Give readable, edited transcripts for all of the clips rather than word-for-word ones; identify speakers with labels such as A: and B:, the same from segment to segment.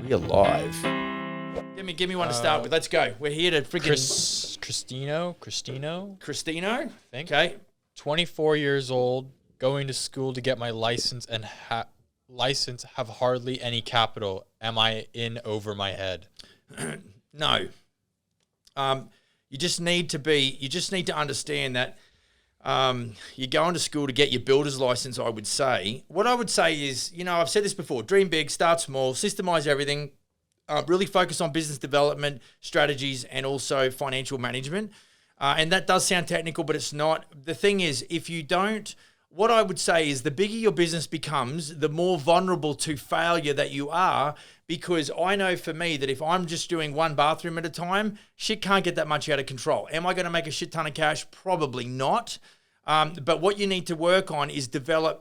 A: We are live. Give me one to start with. Let's go. We're here to freaking... Christino?
B: I think.
A: Okay.
B: 24 years old, going to school to get my license and have hardly any capital. Am I in over my head?
A: No. You just need to understand that you're going to school to get your builder's license, I would say. What I would say is, I've said this before, dream big, start small, systemize everything, really focus on business development, strategies, and also financial management. And that does sound technical, but it's not. The thing is, if you don't, what I would say is the bigger your business becomes, the more vulnerable to failure that you are, because I know for me that if I'm just doing one bathroom at a time, shit can't get that much out of control. Am I going to make a shit ton of cash? Probably not. But what you need to work on is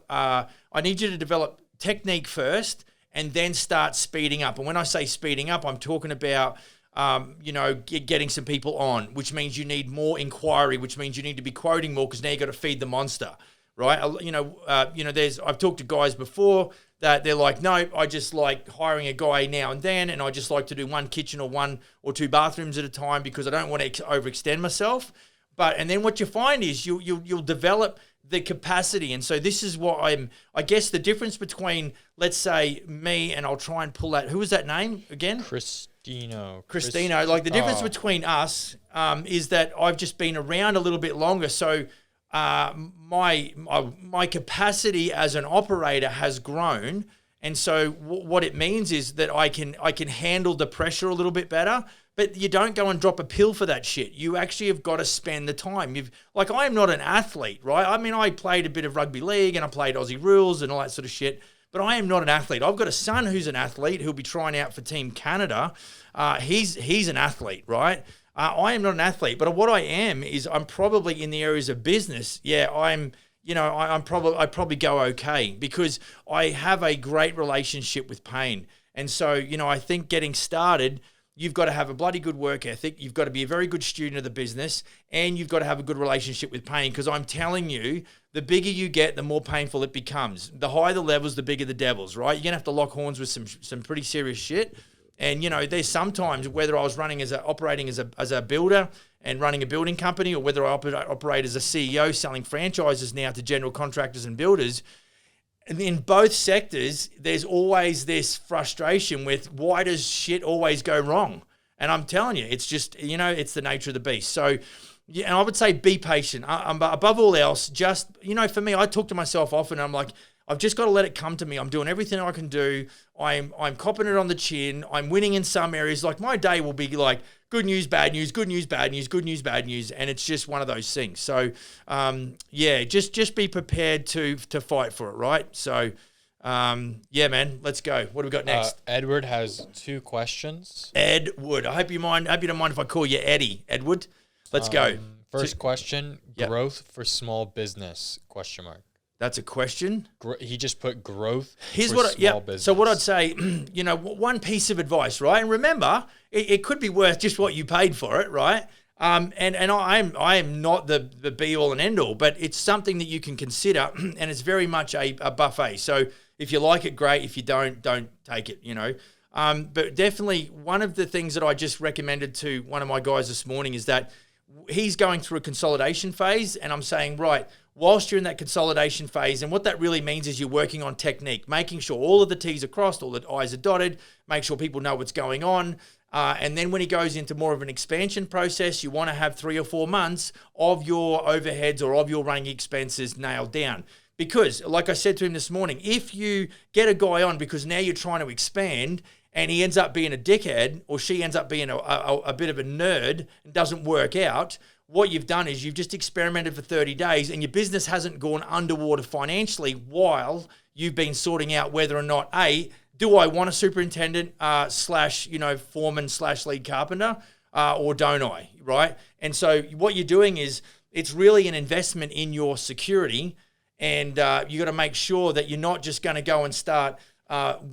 A: I need you to develop technique first and then start speeding up. And when I say speeding up, I'm talking about getting some people on, which means you need more inquiry, which means you need to be quoting more because now you got to feed the monster, right? I've talked to guys before that they're like, no, I just like hiring a guy now and then, and I just like to do one kitchen or one or two bathrooms at a time because I don't want to overextend myself. And then what you find is you'll develop the capacity. And so this is what I guess the difference between, let's say, me and I'll try and pull that. Who was that name again?
B: Christino.
A: Like the difference between us is that I've just been around a little bit longer. So my capacity as an operator has grown. And so what it means is that I can handle the pressure a little bit better. But you don't go and drop a pill for that shit. You actually have got to spend the time. I am not an athlete, right? I mean, I played a bit of rugby league and I played Aussie rules and all that sort of shit, but I am not an athlete. I've got a son who's an athlete who'll be trying out for Team Canada. He's an athlete, right? I am not an athlete, but what I am is I'm probably in the areas of business. Yeah, I probably go okay because I have a great relationship with pain. And so, I think getting started, you've got to have a bloody good work ethic. You've got to be a very good student of the business, and you've got to have a good relationship with pain. Because I'm telling you, the bigger you get, the more painful it becomes. The higher the levels, the bigger the devils, right? You're going to have to lock horns with some pretty serious shit. And, there's sometimes whether I was operating as a builder and running a building company, or whether I operate as a CEO selling franchises now to general contractors and builders, and in both sectors, there's always this frustration with why does shit always go wrong? And I'm telling you, it's just, it's the nature of the beast. So, yeah, and I would say be patient. Above all else, just, for me, I talk to myself often. I'm like, I've just got to let it come to me. I'm doing everything I can do. I'm copping it on the chin. I'm winning in some areas. Like my day will be like good news, bad news, good news, bad news, good news, bad news. And it's just one of those things. So, just be prepared to fight for it, right? So, man, let's go. What do we got next?
B: Edward has 2 questions.
A: Edward, I hope you don't mind if I call you Eddie. Edward, let's go.
B: First question, growth for small business, ?
A: That's a question.
B: He just put growth
A: Here's
B: for small business.
A: So what I'd say, one piece of advice, right? And remember, it could be worth just what you paid for it, right? And I am not the be all and end all, but it's something that you can consider, and it's very much a buffet. So if you like it, great. If you don't take it. But definitely one of the things that I just recommended to one of my guys this morning is that he's going through a consolidation phase, and I'm saying, right, whilst you're in that consolidation phase, and what that really means is you're working on technique, making sure all of the T's are crossed, all the I's are dotted, make sure people know what's going on. And then when he goes into more of an expansion process, you want to have 3 or 4 months of your overheads or of your running expenses nailed down. Because, like I said to him this morning, if you get a guy on because now you're trying to expand and he ends up being a dickhead or she ends up being a bit of a nerd and doesn't work out, what you've done is you've just experimented for 30 days and your business hasn't gone underwater financially while you've been sorting out whether or not, do I want a superintendent / foreman / lead carpenter or don't I, right? And so what you're doing is it's really an investment in your security, and you got to make sure that you're not just going to go and start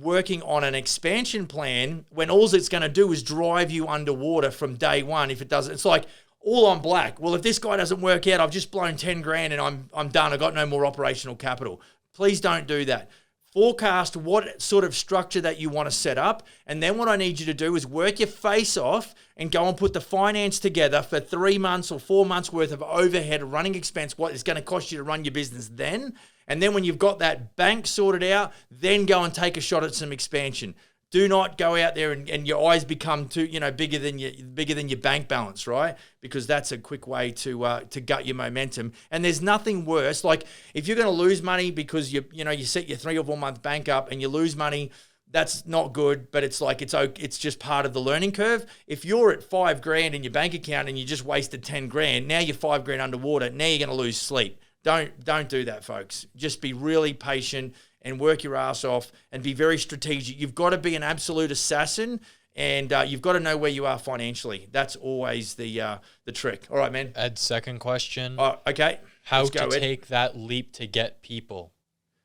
A: working on an expansion plan when all it's going to do is drive you underwater from day one. If it doesn't, it's like all on black. Well, if this guy doesn't work out, I've just blown 10 grand and I'm done. I've got no more operational capital. Please don't do that. forecast what sort of structure that you want to set up. And then what I need you to do is work your face off and go and put the finance together for 3 months or 4 months worth of overhead running expense, what it's going to cost you to run your business then. And then when you've got that bank sorted out, then go and take a shot at some expansion. Do not go out there and your eyes become too, bigger than your bank balance, right? Because that's a quick way to gut your momentum. And there's nothing worse. Like if you're going to lose money because you set your 3 or 4 month bank up and you lose money, that's not good. But it's just part of the learning curve. If you're at $5,000 in your bank account and you just wasted 10 grand, now you're $5,000 underwater. Now you're going to lose sleep. Don't do that, folks. Just be really patient and work your ass off and be very strategic. You've got to be an absolute assassin, and you've got to know where you are financially. That's always the trick. All right, man.
B: Ed's second question.
A: Okay.
B: How to take that leap to get people.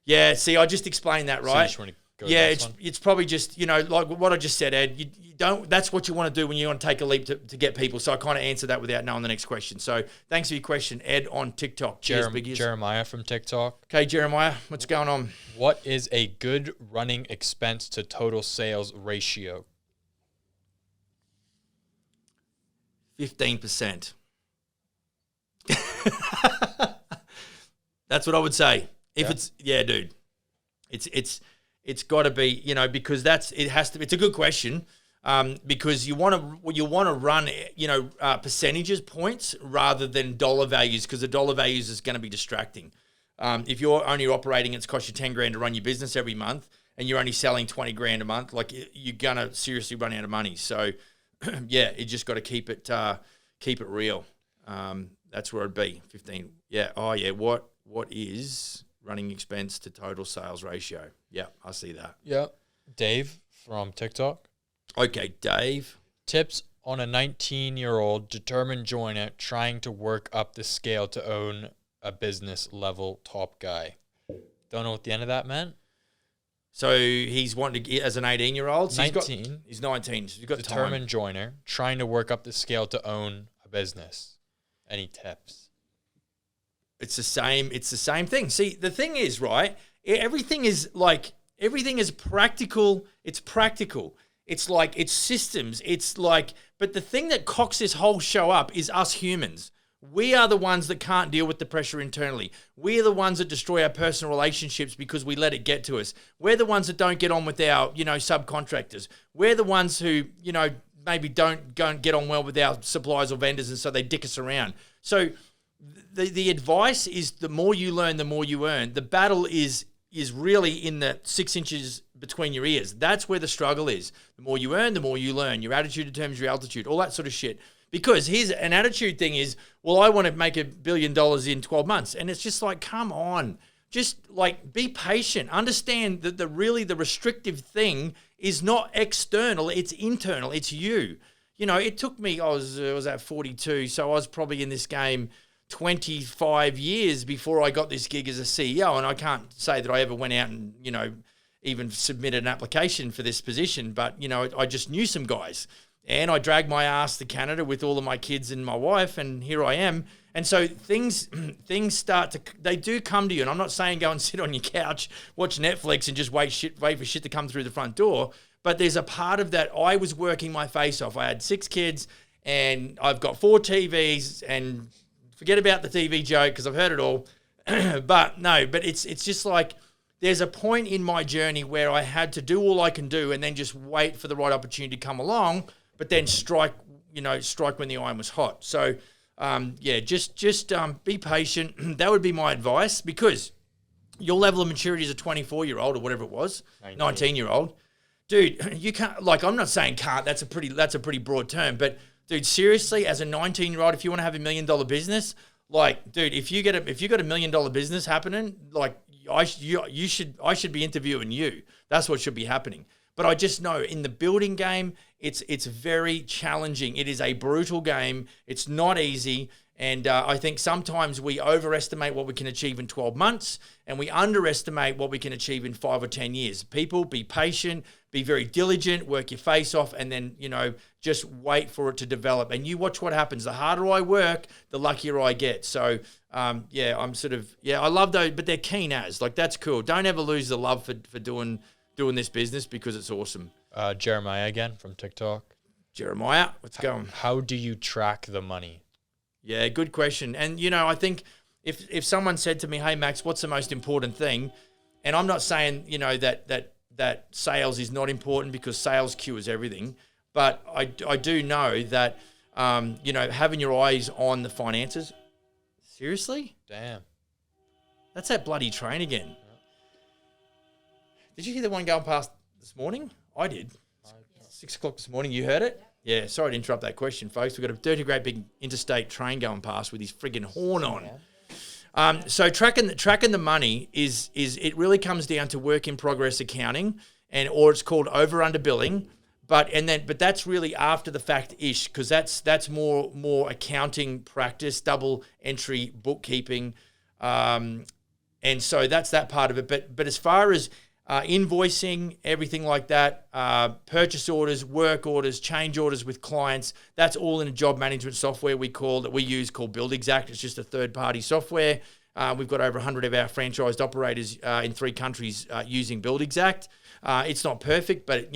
A: Yeah, see, I just explained that, right?
B: So you just want to go to the next one?
A: It's probably just, like what I just said, Ed, you don't, that's what you want to do when you want to take a leap to get people. So I kind of answered that without knowing the next question. So thanks for your question, Ed, on TikTok. Cheers, biggies.
B: Jeremiah from TikTok.
A: Okay, Jeremiah, what's going on?
B: What is a good running expense to total sales ratio?
A: 15%. That's what I would say. Dude, it's got to be, because it's a good question, because you want to run, percentages points rather than dollar values, because the dollar values is going to be distracting. If you're only operating, it's cost you 10 grand to run your business every month, and you're only selling 20 grand a month, like you're gonna seriously run out of money. So, yeah, you just got to keep it real. That's where it'd be 15. Yeah. Oh yeah. What is running expense to total sales ratio? Yeah, I see that.
B: Yeah. Dave from TikTok.
A: Okay, Dave.
B: Tips on a 19-year-old determined joiner trying to work up the scale to own a business level top guy. Don't know what the end of that meant.
A: So he's wanting to get as an 18-year-old. So
B: 19.
A: He's 19. So he's got
B: determined
A: time.
B: Joiner trying to work up the scale to own a business. Any tips?
A: It's the same thing. See, the thing is, right? Everything is practical. It's practical. It's like, it's systems. It's like, but the thing that cocks this whole show up is us humans. We are the ones that can't deal with the pressure internally. We are the ones that destroy our personal relationships because we let it get to us. We're the ones that don't get on with our, subcontractors. We're the ones who, maybe don't go and get on well with our suppliers or vendors, and so they dick us around. So the advice is, the more you learn, the more you earn. The battle is really in the 6 inches between your ears. That's where the struggle is. The more you earn, the more you learn. Your attitude determines your altitude, all that sort of shit. Because here's an attitude thing is, well, I want to make $1 billion in 12 months. And it's just like, come on, just like be patient. Understand that the restrictive thing is not external, it's internal, it's you. It took me, I was at 42, so I was probably in this game 25 years before I got this gig as a CEO. And I can't say that I ever went out and, even submitted an application for this position, but, I just knew some guys. And I dragged my ass to Canada with all of my kids and my wife, and here I am. And so things they do come to you. And I'm not saying go and sit on your couch, watch Netflix, and just wait for shit to come through the front door. But there's a part of that. I was working my face off. I had 6 kids, and I've got 4 TVs, and forget about the TV joke because I've heard it all. but it's just like, there's a point in my journey where I had to do all I can do and then just wait for the right opportunity to come along, but then strike when the iron was hot. So, just be patient. That would be my advice, because your level of maturity as a 24-year-old or whatever it was, 19-year-old, dude, you can't, like, I'm not saying can't, that's a pretty broad term, but dude, seriously, as a 19-year-old, if you want to have $1 million business, like, dude, if you got a $1 million business happening, like, I should be interviewing you. That's what should be happening. But I just know in the building game, it's very challenging. It is a brutal game. It's not easy. And I think sometimes we overestimate what we can achieve in 12 months and we underestimate what we can achieve in 5 or 10 years. People, be patient, be very diligent, work your face off, and then, just wait for it to develop. And you watch what happens. The harder I work, the luckier I get. So, I love those, but they're keen as. Like, that's cool. Don't ever lose the love for doing this business because it's awesome.
B: Jeremiah again from TikTok.
A: Jeremiah, let's go.
B: How do you track the money?
A: Yeah, good question. And, I think if someone said to me, hey, Max, what's the most important thing? And I'm not saying, that sales is not important because sales cures everything. But I do know that, having your eyes on the finances. Seriously?
B: Damn.
A: That's that bloody train again. Yeah. Did you hear the one going past this morning? I did. 6 o'clock this morning. You heard it? Yeah, sorry to interrupt that question, folks. We've got a dirty, great big interstate train going past with his friggin' horn on. So tracking the money is it really comes down to work in progress accounting, or it's called over/under billing. But that's really after the fact ish, because that's more accounting practice, double entry bookkeeping, and so that's that part of it. But as far as invoicing, everything like that, purchase orders, work orders, change orders with clients, that's all in a job management software we use called BuildExact. It's just a third-party software. We've got over 100 of our franchised operators in 3 countries using BuildExact. It's not perfect, but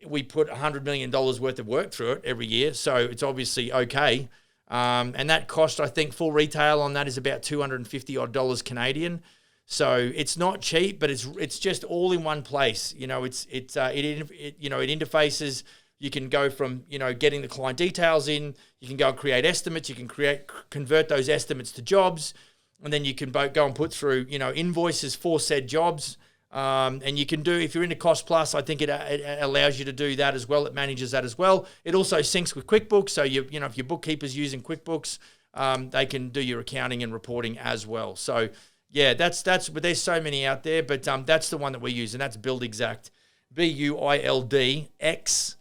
A: we put $100 million worth of work through it every year, so it's obviously okay. And that cost, I think, full retail on that is about $250 odd Canadian. So it's not cheap, but it's just all in one place. It interfaces. You can go from getting the client details in. You can go and create estimates. You can convert those estimates to jobs, and then you can go and put through invoices for said jobs. And you can do, if you're into Cost Plus, I think it allows you to do that as well. It manages that as well. It also syncs with QuickBooks. So if your bookkeeper's using QuickBooks, they can do your accounting and reporting as well. So yeah, that's but there's so many out there, but that's the one that we use, and that's BuildExact. BuildX.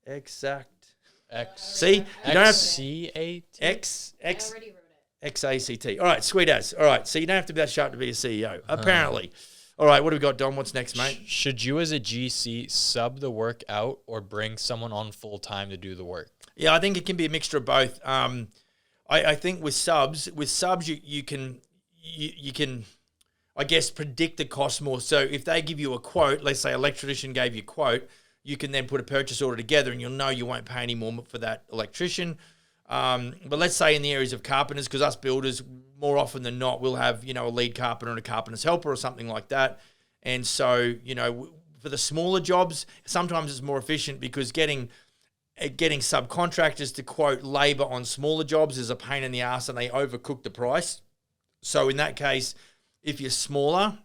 A: Exact.
B: X.
A: See? You don't have
B: C-A-T?
A: X.
C: I already wrote it.
A: XACT. All right, sweet as. All right, so you don't have to be that sharp to be a CEO, apparently. All right, what do we got, Dom? What's next, mate?
B: Should you as a GC sub the work out or bring someone on full time to do the work?
A: Yeah, I think it can be a mixture of both. I think with subs you can I guess predict the cost more. So if they give you a quote, let's say an electrician gave you a quote, you can then put a purchase order together and you'll know you won't pay any more for that electrician. But let's say in the areas of carpenters, because us builders, more often than not, we'll have, a lead carpenter and a carpenter's helper or something like that. And so, for the smaller jobs, sometimes it's more efficient because getting subcontractors to quote labor on smaller jobs is a pain in the ass and they overcook the price. So in that case, if you're smaller,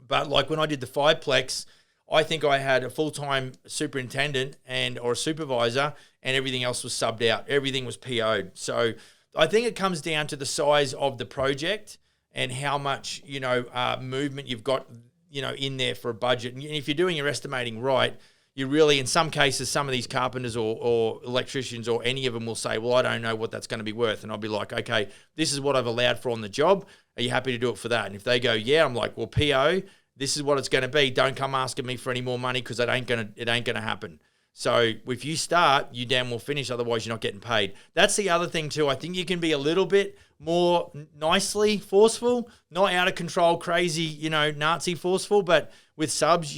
A: but like when I did the 5-plex, I think I had a full-time superintendent or a supervisor and everything else was subbed out. Everything was PO'd. So I think it comes down to the size of the project and how much, movement you've got, in there for a budget. And if you're doing your estimating right, you really, in some cases, some of these carpenters or electricians or any of them will say, well, I don't know what that's going to be worth. And I'll be like, okay, this is what I've allowed for on the job. Are you happy to do it for that? And if they go, yeah, I'm like, well, PO, this is what it's going to be. Don't come asking me for any more money because it ain't going to happen. So if you start, you damn well finish. Otherwise, you're not getting paid. That's the other thing too. I think you can be a little bit more nicely forceful, not out of control, crazy, Nazi forceful. But with subs,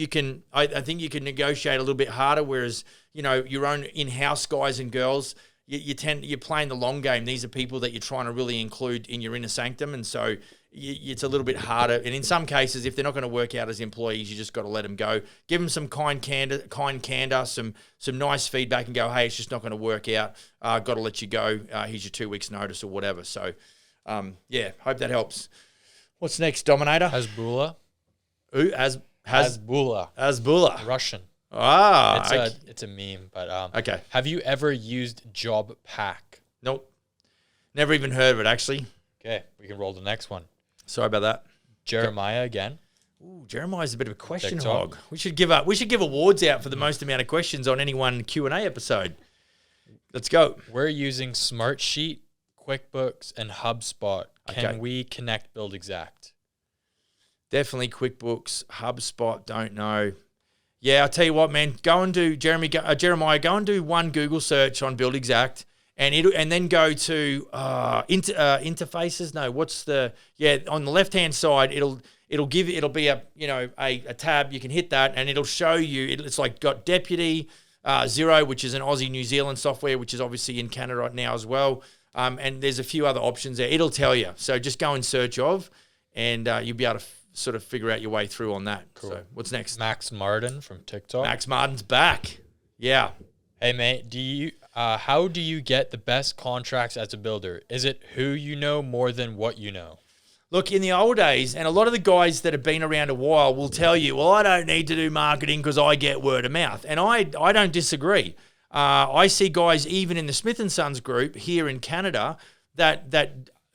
A: I think you can negotiate a little bit harder. Whereas, your own in-house guys and girls, you're playing the long game. These are people that you're trying to really include in your inner sanctum. And so it's a little bit harder. And in some cases, if they're not going to work out as employees, you just got to let them go. Give them some kind candor, some nice feedback and go, hey, it's just not going to work out. Got to let you go. Here's your 2 weeks notice or whatever. So, hope that helps. What's next, Dominator?
B: Hasbulla.
A: Ooh,
B: Hasbulla.
A: Hasbulla.
B: Russian.
A: Ah.
B: It's a meme, but
A: okay.
B: Have you ever used Job Pac?
A: Nope. Never even heard of it, actually.
B: Okay, we can roll the next one.
A: Sorry about that.
B: Jeremiah again.
A: Ooh, Jeremiah's a bit of a question
B: TikTok.
A: hog. We should give awards out for the most amount of questions on any one Q&A episode. Let's go.
B: We're using Smartsheet, QuickBooks, and HubSpot. Can
A: Okay.
B: we connect BuildExact?
A: Definitely QuickBooks, HubSpot, don't know. Yeah, I'll tell you what, man. Go and do, Jeremiah, go and do one Google search on BuildExact and then go to interfaces. No, on the left-hand side, it'll be a tab. You can hit that and it'll show you, it's like got Deputy, Xero, which is an Aussie New Zealand software, which is obviously in Canada right now as well. And there's a few other options there. It'll tell you. So just go in search of, and you'll be able to sort of figure out your way through on that.
B: Cool.
A: So what's next?
B: Max Martin from TikTok.
A: Max Martin's back. Yeah.
B: Hey mate, how do you get the best contracts as a builder? Is it who you know more than what you know?
A: Look, in the old days, and a lot of the guys that have been around a while will tell you, well, I don't need to do marketing because I get word of mouth. And I don't disagree. I see guys even in the Smith & Sons group here in Canada that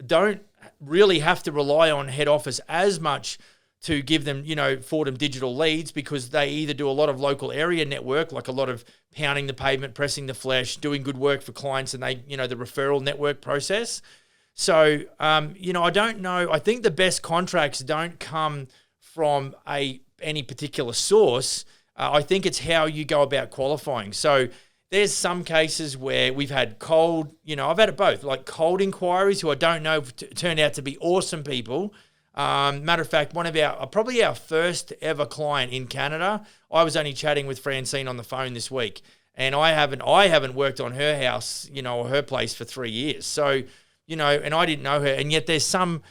A: don't really have to rely on head office as much to give them, for them digital leads, because they either do a lot of local area network, like a lot of pounding the pavement, pressing the flesh, doing good work for clients, and they, the referral network process. So, I don't know. I think the best contracts don't come from any particular source. I think it's how you go about qualifying. So there's some cases where we've had cold, I've had it both, like cold inquiries who I don't know turned out to be awesome people. Matter of fact, probably our first ever client in Canada, I was only chatting with Francine on the phone this week, and I haven't worked on her house, or her place for 3 years. So, and I didn't know her, and yet there's some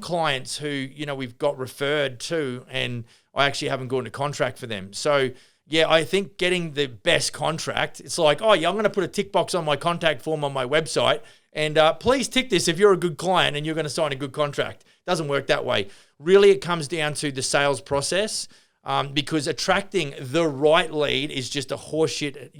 A: clients who, we've got referred to, and I actually haven't gone to contract for them. So, yeah, I think getting the best contract, it's like, oh, yeah, I'm going to put a tick box on my contact form on my website, and please tick this if you're a good client and you're going to sign a good contract. Doesn't work that way. Really, it comes down to the sales process, because attracting the right lead is just a horseshit,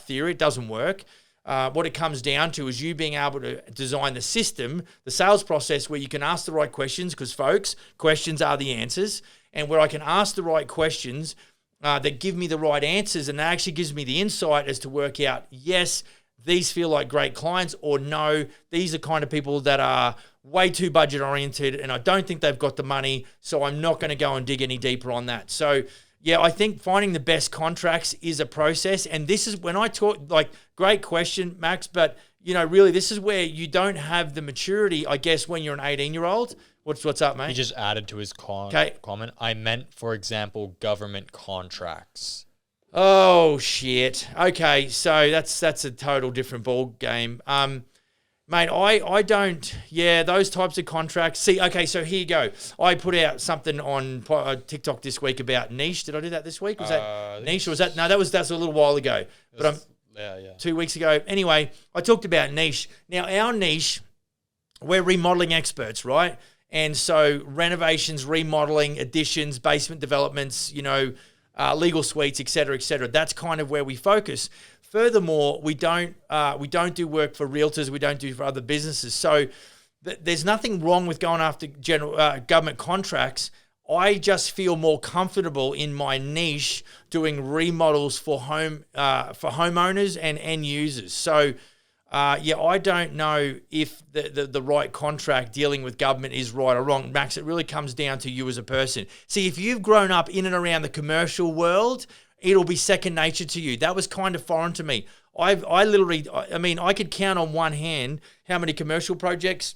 A: theory. It doesn't work. What it comes down to is you being able to design the system, the sales process, where you can ask the right questions, because, folks, questions are the answers, and where I can ask the right questions that give me the right answers, and that actually gives me the insight as to work out, yes, these feel like great clients, or no, these are kind of people that are way too budget oriented and I don't think they've got the money, so I'm not going to go and dig any deeper on that. So yeah, I think finding the best contracts is a process, and this is when I talk, like, great question, Max, but really this is where you don't have the maturity, I guess, when you're an 18-year-old. What's up, mate?
B: He just added to his comment. I meant, for example, government contracts.
A: Oh shit. Okay, so that's a total different ball game. Mate, I don't, those types of contracts. See, okay, so here you go. I put out something on TikTok this week about niche. Did I do that this week? Was that niche, or was that? No, that's a little while ago. But 2 weeks ago. Anyway, I talked about niche. Now, our niche, we're remodeling experts, right? And so renovations, remodeling, additions, basement developments, legal suites, et cetera, that's kind of where we focus. Furthermore, we don't do work for realtors. We don't do for other businesses. So there's nothing wrong with going after general government contracts. I just feel more comfortable in my niche doing remodels for homeowners and end users. So I don't know if the right contract dealing with government is right or wrong. Max, it really comes down to you as a person. See, if you've grown up in and around the commercial world, it'll be second nature to you. That was kind of foreign to me. I could count on one hand how many commercial projects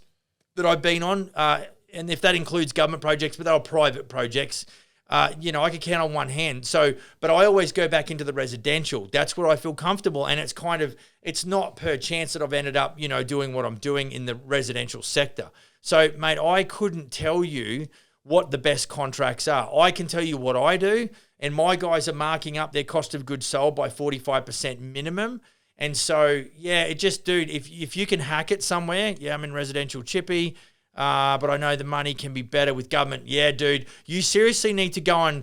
A: that I've been on, and if that includes government projects, but they were private projects, I could count on one hand. So, but I always go back into the residential. That's where I feel comfortable, and it's not per chance that I've ended up, doing what I'm doing in the residential sector. So, mate, I couldn't tell you what the best contracts are. I can tell you what I do, and my guys are marking up their cost of goods sold by 45% minimum. And so, dude, if you can hack it somewhere, I'm in residential chippy, but I know the money can be better with government. Yeah, dude, you seriously need to go and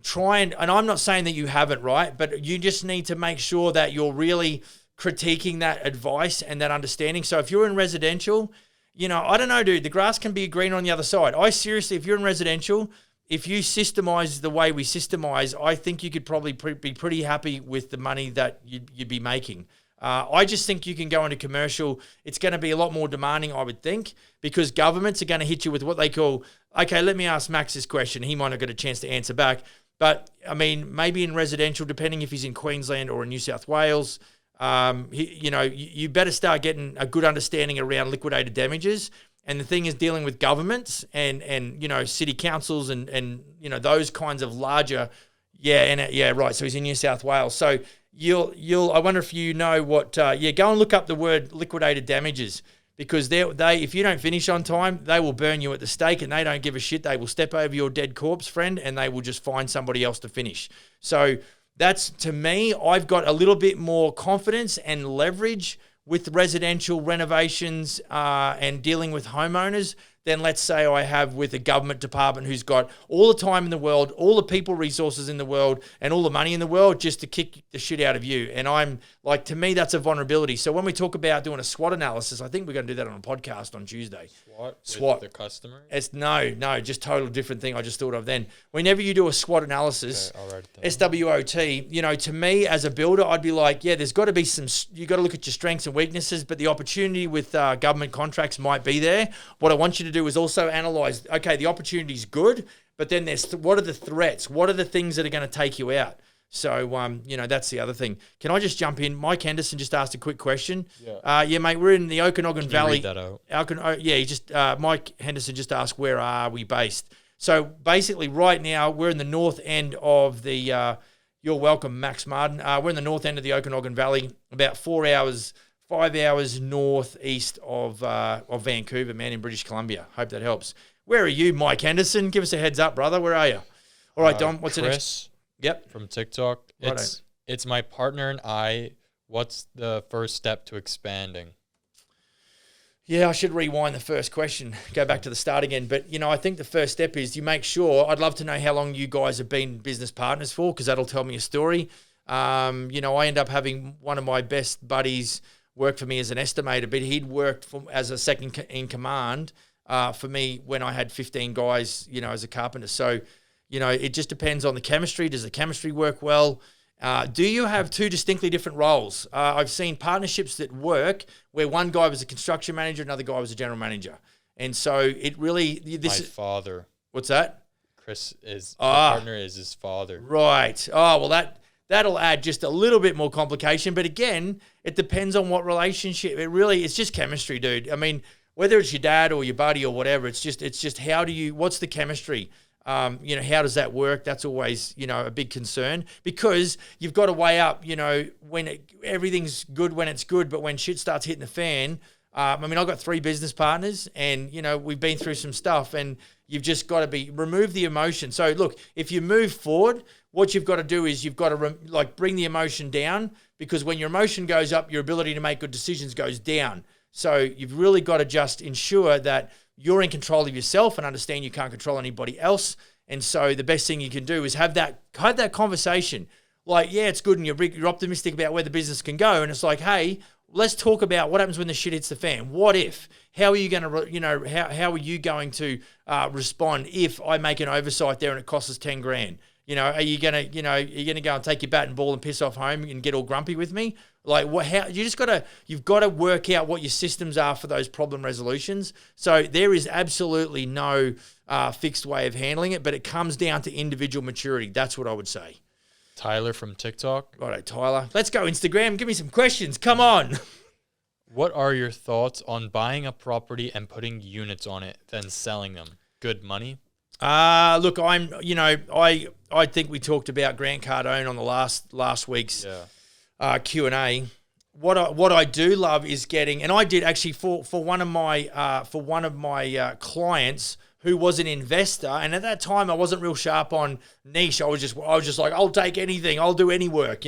A: try and I'm not saying that you haven't, right? But you just need to make sure that you're really critiquing that advice and that understanding. So if you're in residential, I don't know, dude, the grass can be green on the other side. If you're in residential, if you systemize the way we systemize, I think you could probably be pretty happy with the money that you'd be making. I just think you can go into commercial. It's going to be a lot more demanding, I would think, because governments are going to hit you with what they call, okay, let me ask Max this question. He might not get a chance to answer back. But, I mean, maybe in residential, depending if he's in Queensland or in New South Wales, you better start getting a good understanding around liquidated damages. And the thing is dealing with governments and city councils and those kinds of larger, right. So he's in New South Wales. So I wonder if you know what, go and look up the word liquidated damages, because they if you don't finish on time, they will burn you at the stake, and they don't give a shit. They will step over your dead corpse, friend, and they will just find somebody else to finish. So that's, to me, I've got a little bit more confidence and leverage with residential renovations and dealing with homeowners than, let's say, I have with a government department who's got all the time in the world, all the people resources in the world, and all the money in the world just to kick the shit out of you. And I'm like, to me, that's a vulnerability. So when we talk about doing a SWOT analysis, I think we're going to do that on a podcast on Tuesday. SWOT. With the customer? It's no, just total different thing I just thought of then. Whenever you do a SWOT analysis, SWOT, to me as a builder, I'd be like, there's got to be you got to look at your strengths and weaknesses, but the opportunity with government contracts might be there. What I want you to do is also analyze, okay, the opportunity's good, but then there's what are the threats? What are the things that are going to take you out? So, that's the other thing. Can I just jump in? Mike Henderson just asked a quick question. Yeah, mate, we're in the Okanagan Valley.
B: Read that
A: out? Mike Henderson just asked, where are we based? So basically right now we're in the north end of the, you're welcome, Max Martin. We're in the north end of the Okanagan Valley, about 5 hours northeast of Vancouver, man, in British Columbia. Hope that helps. Where are you, Mike Henderson? Give us a heads up, brother. Where are you? All right, Dom, what's the next? Yep.
B: From TikTok. It's my partner and I. What's the first step to expanding?
A: Yeah, I should rewind the first question, go back to the start again. But, I think the first step is you make sure, I'd love to know how long you guys have been business partners for, because that'll tell me a story. I end up having one of my best buddies work for me as an estimator, but he'd worked as a second in command for me when I had 15 guys, as a carpenter. So, it just depends on the chemistry. Does the chemistry work well? Do you have two distinctly different roles? I've seen partnerships that work where one guy was a construction manager, another guy was a general manager. And so it really...
B: My father.
A: What's that?
B: Chris is... My partner is his father.
A: Right. Oh, well, that'll add just a little bit more complication. But again, it depends on what relationship. It's just chemistry, dude. I mean, whether it's your dad or your buddy or whatever, it's just what's the chemistry? How does that work? That's always, a big concern, because you've got to weigh up, when everything's good when it's good, but when shit starts hitting the fan. I've got 3 business partners, and, we've been through some stuff, and you've just got to remove the emotion. So look, if you move forward, what you've got to do is you've got to bring the emotion down, because when your emotion goes up, your ability to make good decisions goes down. So you've really got to just ensure that you're in control of yourself and understand you can't control anybody else. And so the best thing you can do is have that conversation. Like, yeah, it's good and you're optimistic about where the business can go. And it's like, hey, let's talk about what happens when the shit hits the fan. What if? How are you going to, how are you going to respond if I make an oversight there and it costs us 10 grand? Are you going to go and take your bat and ball and piss off home and get all grumpy with me? Like, you've got to work out what your systems are for those problem resolutions. So there is absolutely no fixed way of handling it, but it comes down to individual maturity. That's what I would say.
B: Tyler from TikTok.
A: Righto, Tyler. Let's go Instagram. Give me some questions. Come on.
B: What are your thoughts on buying a property and putting units on it, then selling them? Good money?
A: Look, I think we talked about Grant Cardone on the last week's Q&A. What I do love is getting, and I did actually for one of my clients who was an investor, and at that time I wasn't real sharp on niche. I was just like, I'll take anything, I'll do any work,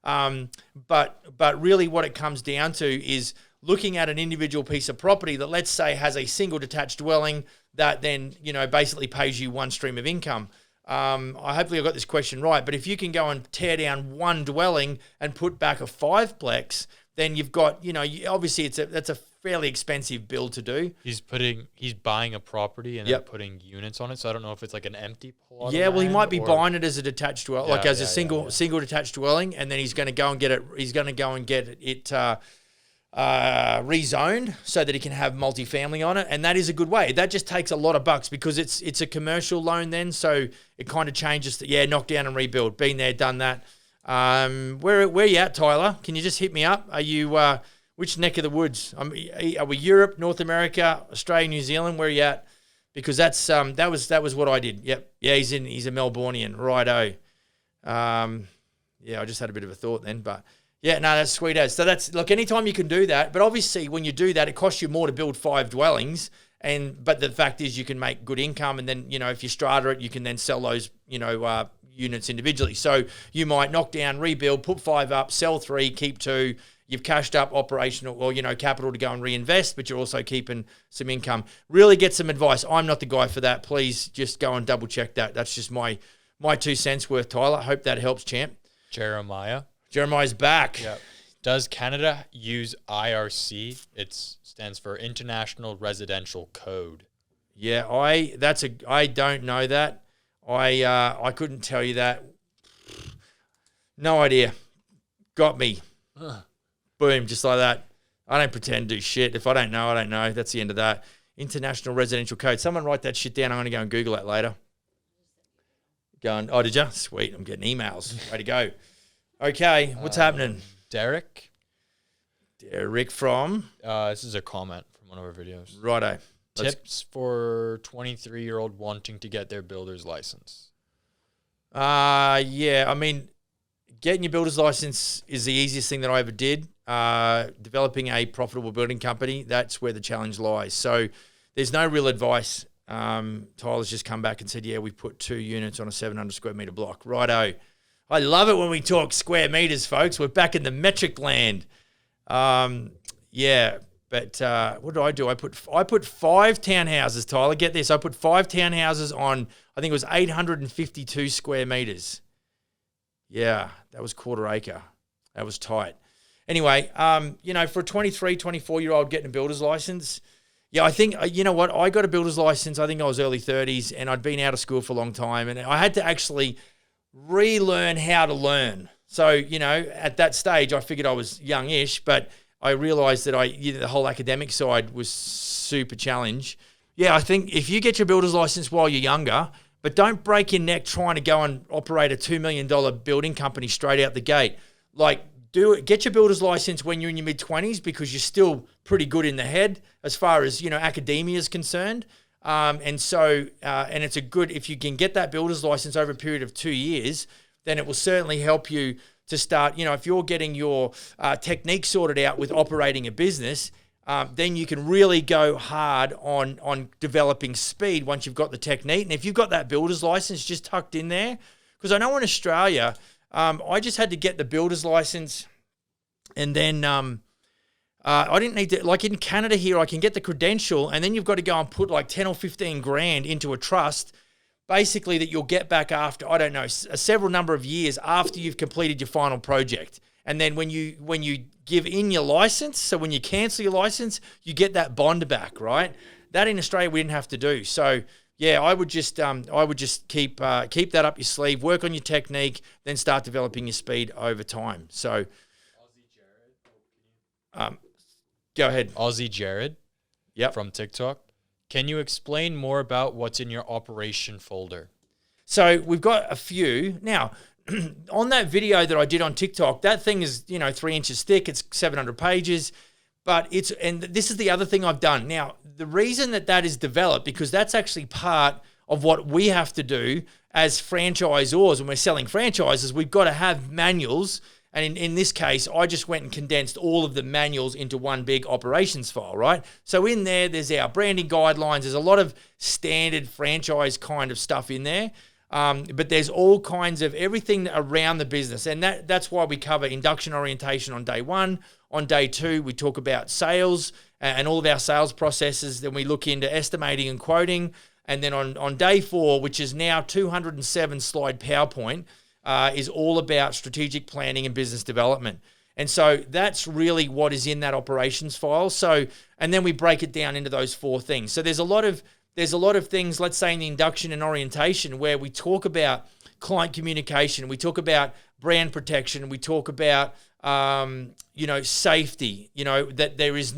A: But really, what it comes down to is looking at an individual piece of property that, let's say, has a single detached dwelling that then, basically pays you one stream of income. Hopefully I got this question right, but if you can go and tear down one dwelling and put back a 5-plex, then you've got, obviously that's a fairly expensive build to do.
B: He's buying a property and then putting units on it. So I don't know if it's like an empty plot.
A: Yeah, well, he might be buying it as a detached dwelling, like as a single detached dwelling, and then he's going to go and get it. He's going to go and get it rezoned so that he can have multifamily on it, and that is a good way. That just takes a lot of bucks because it's a commercial loan then, so it kind of changes. Knock down and rebuild. Been there, done that. Where you at, Tyler? Can you just hit me up? Are you which neck of the woods? Are we Europe, North America, Australia, New Zealand? Where are you at? Because that's that was what I did. Yep. Yeah, he's a Melbourneian. Righto. Yeah, I just had a bit of a thought then, but yeah, no, that's sweet as. So that's look, anytime you can do that, but obviously when you do that, it costs you more to build 5 dwellings. But the fact is you can make good income, and then, if you strata it, you can then sell those, units individually. So you might knock down, rebuild, put 5 up, sell 3, keep 2. You've cashed up operational or, capital to go and reinvest, but you're also keeping some income. Really get some advice. I'm not the guy for that. Please just go and double check that. That's just my 2 cents worth, Tyler. Hope that helps, champ. Jeremiah's back.
B: Yep. Does Canada use IRC? It stands for International Residential Code.
A: Yeah, I don't know that. I couldn't tell you that. No idea. Got me. Boom, just like that. I don't pretend to do shit. If I don't know, I don't know. That's the end of that. International Residential Code. Someone write that shit down. I'm going to go and Google that later. Oh, did you? Sweet. I'm getting emails. Way to go. Okay, what's happening?
B: Derek
A: from?
B: This is a comment from one of our videos.
A: Righto.
B: Tips for 23-year-old wanting to get their builder's license.
A: Yeah, I mean, getting your builder's license is the easiest thing that I ever did. Developing a profitable building company, that's where the challenge lies. So there's no real advice. Tyler's just come back and said, yeah, we put 2 units on a 700 square meter block. Righto. I love it when we talk square meters, folks. We're back in the metric land. Yeah, but what do? I put 5 townhouses, Tyler. Get this. I put 5 townhouses on, I think it was 852 square meters. Yeah, that was quarter acre. That was tight. Anyway, for a 23, 24-year-old getting a builder's license, yeah, I think, you know what? I got a builder's license, I think I was early 30s, and I'd been out of school for a long time, and I had to actually relearn how to learn. So, at that stage, I figured I was youngish, but I realized that the whole academic side was super challenge. Yeah, I think if you get your builder's license while you're younger, but don't break your neck trying to go and operate a $2 million building company straight out the gate. Do it. Get your builder's license when you're in your mid-20s because you're still pretty good in the head as far as, academia is concerned. And it's a good, if you can get that builder's license over a period of 2 years, then it will certainly help you to start, if you're getting your technique sorted out with operating a business, then you can really go hard on developing speed once you've got the technique. And if you've got that builder's license just tucked in there, because I know in Australia, I just had to get the builder's license and then I didn't need to, like in Canada here, I can get the credential and then you've got to go and put like 10 or 15 grand into a trust, basically that you'll get back after, I don't know, a several number of years after you've completed your final project. And then when you give in your license, so when you cancel your license, you get that bond back, right? That in Australia we didn't have to do. So yeah, I would just keep that up your sleeve, work on your technique, then start developing your speed over time. So, go ahead.
B: Aussie Jared, from TikTok. Can you explain more about what's in your operation folder?
A: So we've got a few now. On that video that I did on TikTok, that thing is 3 inches thick. It's 700 pages. But this is the other thing I've done. Now, the reason that is developed, because that's actually part of what we have to do as franchisors when we're selling franchises, we've got to have manuals. And in this case, I just went and condensed all of the manuals into one big operations file, right? So in there's our branding guidelines. There's a lot of standard franchise kind of stuff in there. But there's all kinds of everything around the business. And that's why we cover induction orientation on day 1. On day 2, we talk about sales and all of our sales processes. Then we look into estimating and quoting. And then on day 4, which is now 207 slide PowerPoint, is all about strategic planning and business development. And so that's really what is in that operations file. So, and then we break it down into those 4 things. So there's a lot of things, let's say in the induction and orientation, where we talk about client communication, we talk about brand protection, we talk about safety, that there is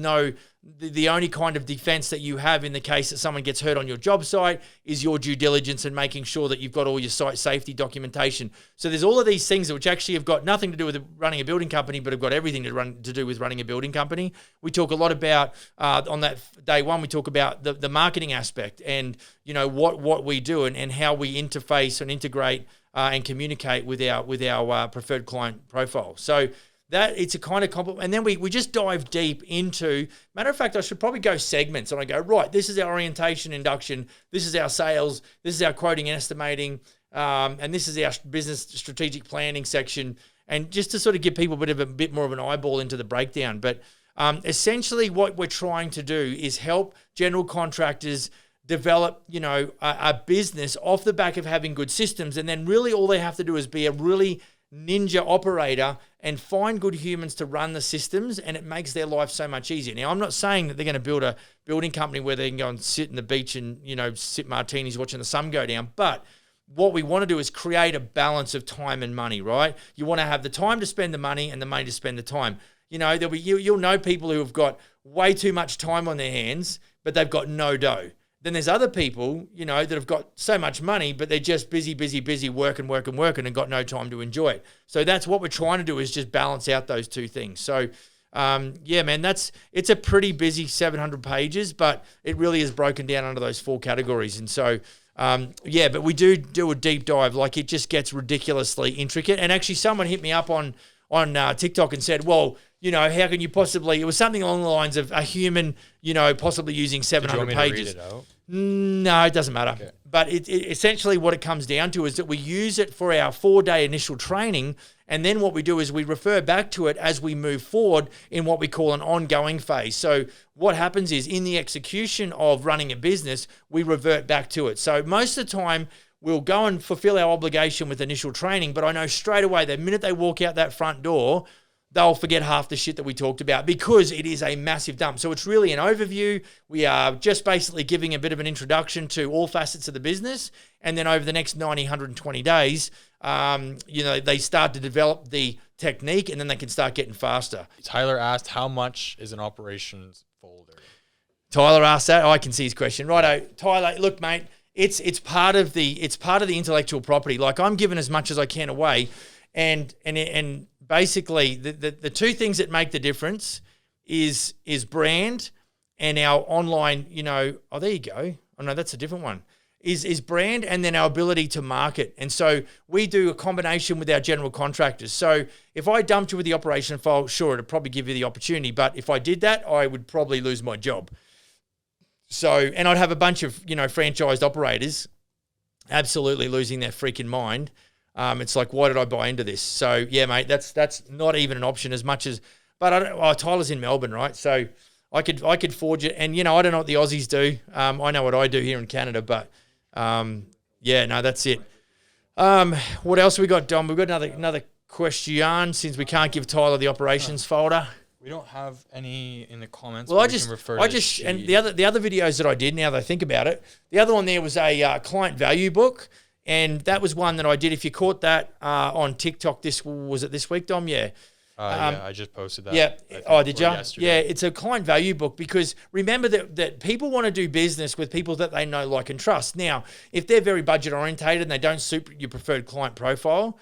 A: the only kind of defense that you have in the case that someone gets hurt on your job site is your due diligence and making sure that you've got all your site safety documentation. So there's all of these things which actually have got nothing to do with running a building company, but have got everything to do with running a building company. We talk a lot about, on that day one, we talk about the marketing aspect and, what we do and how we interface and integrate and communicate with our preferred client profile. So that it's a kind of compliment. And then we just dive deep into, matter of fact, I should probably go segments. And I go, right, this is our orientation induction. This is our sales. This is our quoting and estimating. And this is our business strategic planning section. And just to sort of give people a bit more of an eyeball into the breakdown. But essentially what we're trying to do is help general contractors develop, a business off the back of having good systems. And then really all they have to do is be a really ninja operator and find good humans to run the systems, and it makes their life so much easier. Now, I'm not saying that they're going to build a building company where they can go and sit in the beach and, sip martinis watching the sun go down. But what we want to do is create a balance of time and money, right? You want to have the time to spend the money and the money to spend the time. You'll know people who have got way too much time on their hands, but they've got no dough. Then there's other people, that have got so much money, but they're just busy, working and got no time to enjoy it. So that's what we're trying to do, is just balance out those 2 things. So, it's a pretty busy 700 pages, but it really is broken down under those 4 categories. And so, but we do a deep dive. Like, it just gets ridiculously intricate. And actually someone hit me up on TikTok and said, well, how can you possibly, it was something along the lines of a human, possibly using 700 pages.
B: Did you want me to read it out?
A: No, it doesn't matter. Okay. But it essentially what it comes down to is that we use it for our 4-day initial training. And then what we do is we refer back to it as we move forward in what we call an ongoing phase. So what happens is in the execution of running a business, we revert back to it. So most of the time, we'll go and fulfill our obligation with initial training, but I know straight away the minute they walk out that front door, they'll forget half the shit that we talked about because it is a massive dump. So it's really an overview. We are just basically giving a bit of an introduction to all facets of the business. And then over the next 90, 120 days, they start to develop the technique and then they can start getting faster.
B: Tyler asked, how much is an operations folder?
A: Tyler asked that. Oh, I can see his question. Righto, Tyler, look, mate, it's part of the intellectual property. Like, I'm giving as much as I can away. And basically, the 2 things that make the difference is brand and our online, oh, there you go. Oh, no, that's a different one. Is brand and then our ability to market. And so we do a combination with our general contractors. So if I dumped you with the operation file, sure, it'd probably give you the opportunity. But if I did that, I would probably lose my job. So, and I'd have a bunch of, franchised operators absolutely losing their freaking mind. It's like, why did I buy into this? So yeah, mate, that's not even an option as much as, but Tyler's in Melbourne, right? So I could forge it. And, I don't know what the Aussies do. I know what I do here in Canada, but that's it. What else we got, Dom? We've got another question since we can't give Tyler the operations folder.
B: We don't have any in the comments.
A: Well, and the other videos that I did, now that I think about it, the other one there was a client value book. And that was one that I did. If you caught that on TikTok, was it this week, Dom? Yeah.
B: I just posted that.
A: Yeah. Oh, did you? Yeah, it's a client value book because remember that people want to do business with people that they know, like, and trust. Now, if they're very budget orientated and they don't suit your preferred client profile,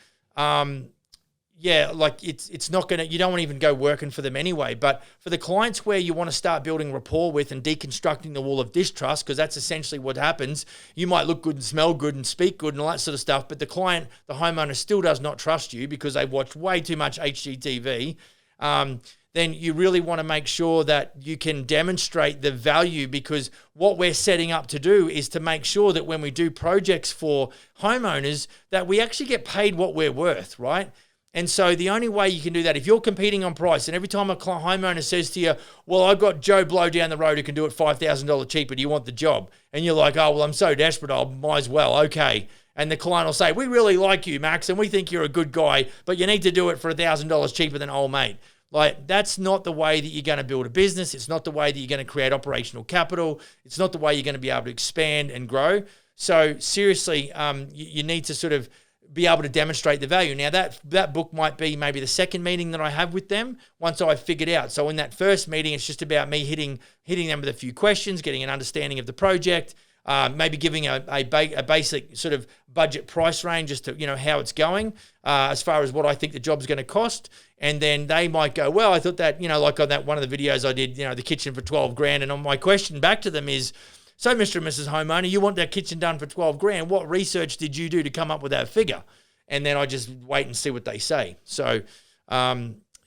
A: it's not going to, you don't want to even go working for them anyway. But for the clients where you want to start building rapport with and deconstructing the wall of distrust, because that's essentially what happens, you might look good and smell good and speak good and all that sort of stuff, but the homeowner still does not trust you because they've watched way too much HGTV. Then you really want to make sure that you can demonstrate the value, because what we're setting up to do is to make sure that when we do projects for homeowners, that we actually get paid what we're worth, right? And so the only way you can do that, if you're competing on price, and every time a homeowner says to you, well, I've got Joe Blow down the road who can do it $5,000 cheaper, do you want the job? And you're like, oh, well, I'm so desperate, I might as well, okay. And the client will say, we really like you, Max, and we think you're a good guy, but you need to do it for $1,000 cheaper than old mate. Like, that's not the way that you're going to build a business. It's not the way that you're going to create operational capital. It's not the way you're going to be able to expand and grow. So seriously, you need to sort of be able to demonstrate the value. Now, that book might be maybe the second meeting that I have with them once I've figured out. So in that first meeting, it's just about me hitting them with a few questions, getting an understanding of the project, maybe giving a basic sort of budget price range as to, how it's going as far as what I think the job's going to cost. And then they might go, well, I thought that, like on that one of the videos I did, the kitchen for 12 grand. And on my question back to them is, so Mr. and Mrs. Homeowner, you want that kitchen done for 12 grand. What research did you do to come up with that figure? And then I just wait and see what they say. So,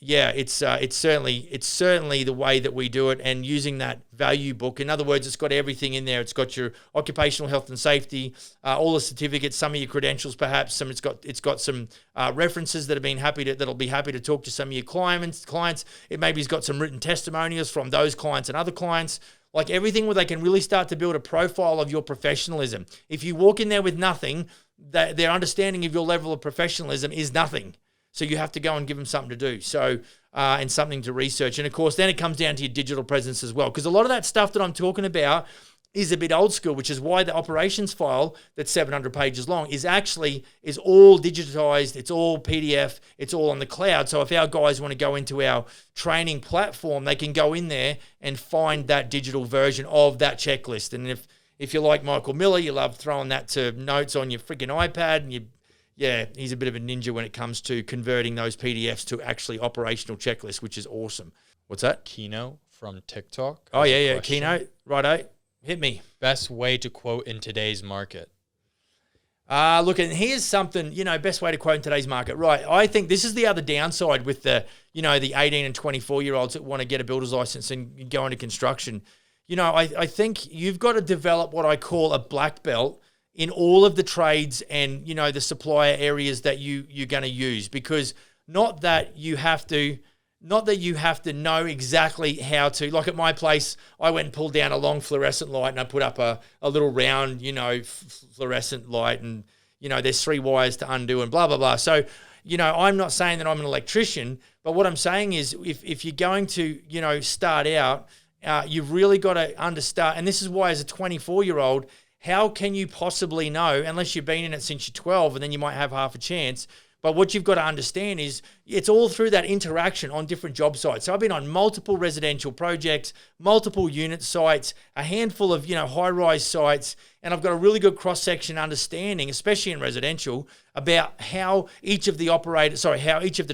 A: it's certainly the way that we do it, and using that value book. In other words, it's got everything in there. It's got your occupational health and safety, all the certificates, some of your credentials, perhaps. It's got some references that'll be happy to talk to some of your clients. It maybe's got some written testimonials from those clients and other clients. Like everything where they can really start to build a profile of your professionalism. If you walk in there with nothing, their understanding of your level of professionalism is nothing. So you have to go and give them something to do. So, and something to research. And of course, then it comes down to your digital presence as well. Because a lot of that stuff that I'm talking about is a bit old school, which is why the operations file that's 700 pages long is all digitized. It's all PDF. It's all on the cloud. So if our guys want to go into our training platform, they can go in there and find that digital version of that checklist. And if you're like Michael Miller, you love throwing that to notes on your freaking iPad, and he's a bit of a ninja when it comes to converting those PDFs to actually operational checklists, which is awesome. What's that?
B: Keynote from TikTok.
A: Oh, yeah. Keynote. Righto. Hit me.
B: Best way to quote in today's market.
A: Look, and here's something, best way to quote in today's market. Right. I think this is the other downside with the 18 and 24-year-olds that want to get a builder's license and go into construction. I think you've got to develop what I call a black belt in all of the trades and, the supplier areas that you're going to use, because not that you have to know exactly how to, like at my place, I went and pulled down a long fluorescent light and I put up a little round, fluorescent light, and, there's 3 wires to undo and blah, blah, blah. So, I'm not saying that I'm an electrician, but what I'm saying is if you're going to, start out, you've really got to understand, and this is why as a 24-year-old, how can you possibly know, unless you've been in it since you're 12, and then you might have half a chance. But what you've got to understand is it's all through that interaction on different job sites. So I've been on multiple residential projects, multiple unit sites, a handful of, high-rise sites, and I've got a really good cross-section understanding, especially in residential, about how each of the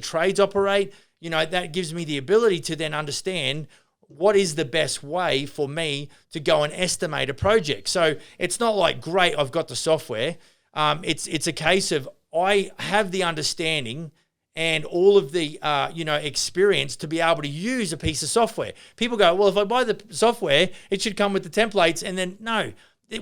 A: trades operate. That gives me the ability to then understand what is the best way for me to go and estimate a project. So it's not like, great, I've got the software. It's a case of I have the understanding and all of the experience to be able to use a piece of software. People go, well, if I buy the software, it should come with the templates. And then no,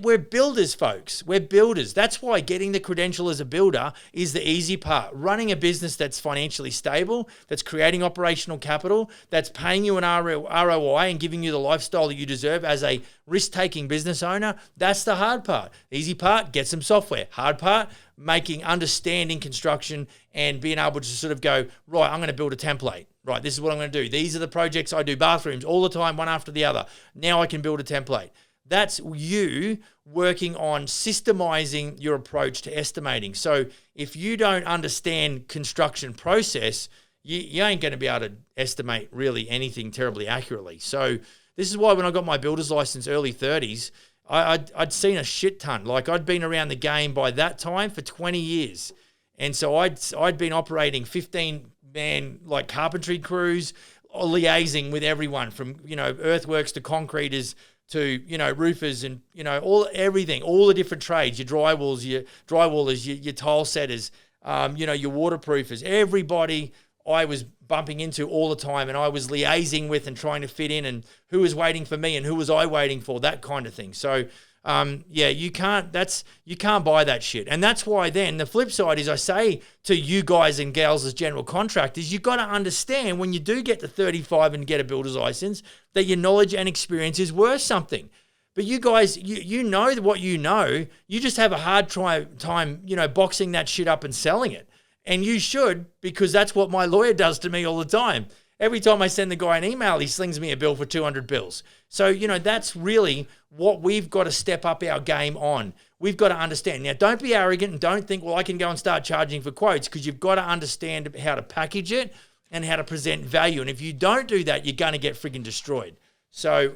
A: we're builders, folks. We're builders. That's why getting the credential as a builder is the easy part. Running a business that's financially stable, that's creating operational capital, that's paying you an ROI and giving you the lifestyle that you deserve as a risk-taking business owner, that's the hard part. The easy part, get some software. Hard part, understanding construction and being able to sort of go, right, I'm going to build a template. Right, this is what I'm going to do. These are the projects I do, bathrooms all the time, one after the other. Now I can build a template. That's you working on systemizing your approach to estimating. So if you don't understand construction process, you ain't going to be able to estimate really anything terribly accurately. So this is why when I got my builder's license early 30s, I'd seen a shit ton. Like I'd been around the game by that time for 20 years. And so I'd been operating 15-man like carpentry crews, liaising with everyone from, earthworks to concreters to, roofers and, everything, all the different trades, your drywallers, your tile setters, your waterproofers, everybody I was bumping into all the time, and I was liaising with and trying to fit in, and who was waiting for me and who was I waiting for, that kind of thing. So, you can't buy that shit. And that's why then the flip side is I say to you guys and gals as general contractors, you've got to understand when you do get to 35 and get a builder's license that your knowledge and experience is worth something. But you guys, you know what you know. You just have a hard time, boxing that shit up and selling it. And you should, because that's what my lawyer does to me all the time. Every time I send the guy an email, he slings me a bill for 200 bills. So, that's really what we've got to step up our game on. We've got to understand. Now, don't be arrogant and don't think, well, I can go and start charging for quotes, because you've got to understand how to package it and how to present value. And if you don't do that, you're going to get friggin' destroyed. So,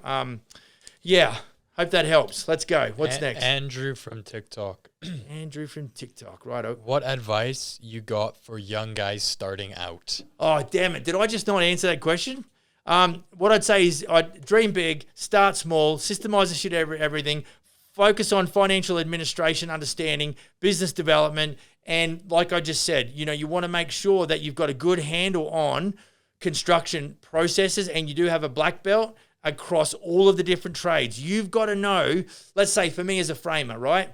A: hope that helps. Let's go. What's next?
B: Andrew from TikTok.
A: Andrew from TikTok, right?
B: What advice you got for young guys starting out?
A: Oh, damn it. Did I just not answer that question? What I'd say is I'd dream big, start small, systemize the shit everything, focus on financial administration, understanding, business development. And like I just said, you want to make sure that you've got a good handle on construction processes, and you do have a black belt across all of the different trades. You've got to know, let's say for me as a framer, right?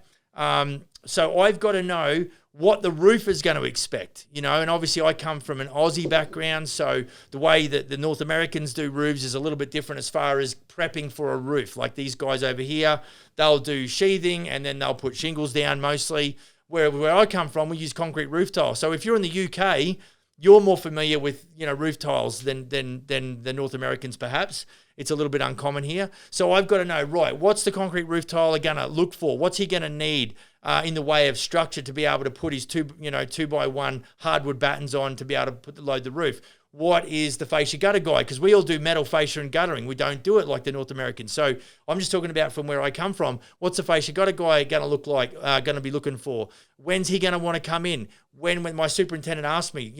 A: So I've got to know what the roofer's going to expect, and obviously I come from an Aussie background, so the way that the North Americans do roofs is a little bit different as far as prepping for a roof. Like these guys over here, they'll do sheathing and then they'll put shingles down mostly. Where I come from, we use concrete roof tile. So if you're in the UK, you're more familiar with roof tiles than the North Americans perhaps. It's a little bit uncommon here. So I've got to know, right, what's the concrete roof tiler going to look for? What's he going to need in the way of structure to be able to put his 2x1 hardwood battens on to be able to load the roof? What is the fascia gutter guide? Because we all do metal fascia and guttering. We don't do it like the North Americans. So I'm just talking about from where I come from. What's the fascia gutter guy going to look like, going to be looking for? When's he going to want to come in? When my superintendent asked me,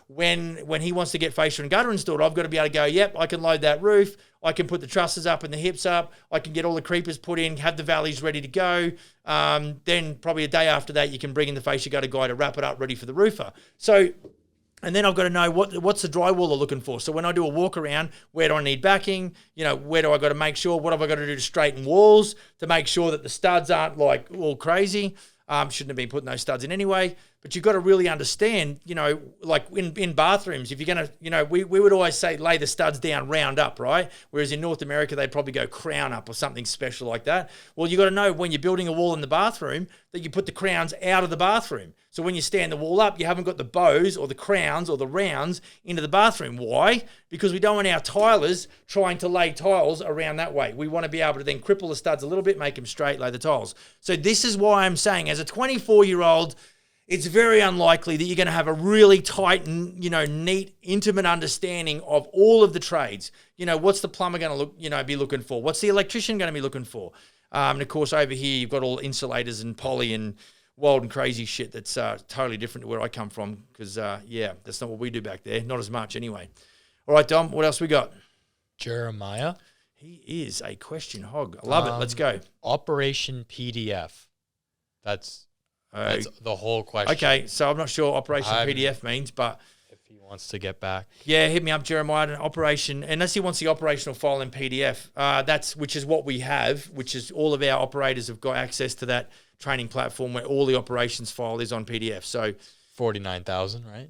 A: when he wants to get fascia and gutter installed, I've got to be able to go, yep, I can load that roof. I can put the trusses up and the hips up. I can get all the creepers put in, have the valleys ready to go. Then probably a day after that, you can bring in the fascia gutter guy to wrap it up ready for the roofer. So, and then I've got to know what's the drywaller looking for. So when I do a walk around, where do I need backing? Where do I got to make sure? What have I got to do to straighten walls to make sure that the studs aren't like all crazy? Shouldn't have been putting those studs in anyway. But you've got to really understand, like in bathrooms, if you're going to, we would always say lay the studs down round up, right? Whereas in North America, they'd probably go crown up or something special like that. Well, you got to know when you're building a wall in the bathroom that you put the crowns out of the bathroom. So when you stand the wall up, you haven't got the bows or the crowns or the rounds into the bathroom. Why? Because we don't want our tilers trying to lay tiles around that way. We want to be able to then cripple the studs a little bit, make them straight, lay the tiles. So this is why I'm saying as a 24-year-old, it's very unlikely that you're going to have a really tight, neat, intimate understanding of all of the trades. What's the plumber going to be looking for? What's the electrician going to be looking for? And of course, over here, you've got all insulators and poly and wild and crazy shit that's totally different to where I come from because, that's not what we do back there. Not as much anyway. All right, Dom, what else we got?
B: Jeremiah.
A: He is a question hog. I love it. Let's go.
B: Operation PDF. That's the whole question.
A: Okay, so I'm not sure Operation PDF means, but
B: if he wants to get back,
A: hit me up, Jeremiah. An operation, unless he wants the operational file in PDF, which is what we have, which is all of our operators have got access to that training platform where all the operations file is on PDF. So
B: 49,000, right?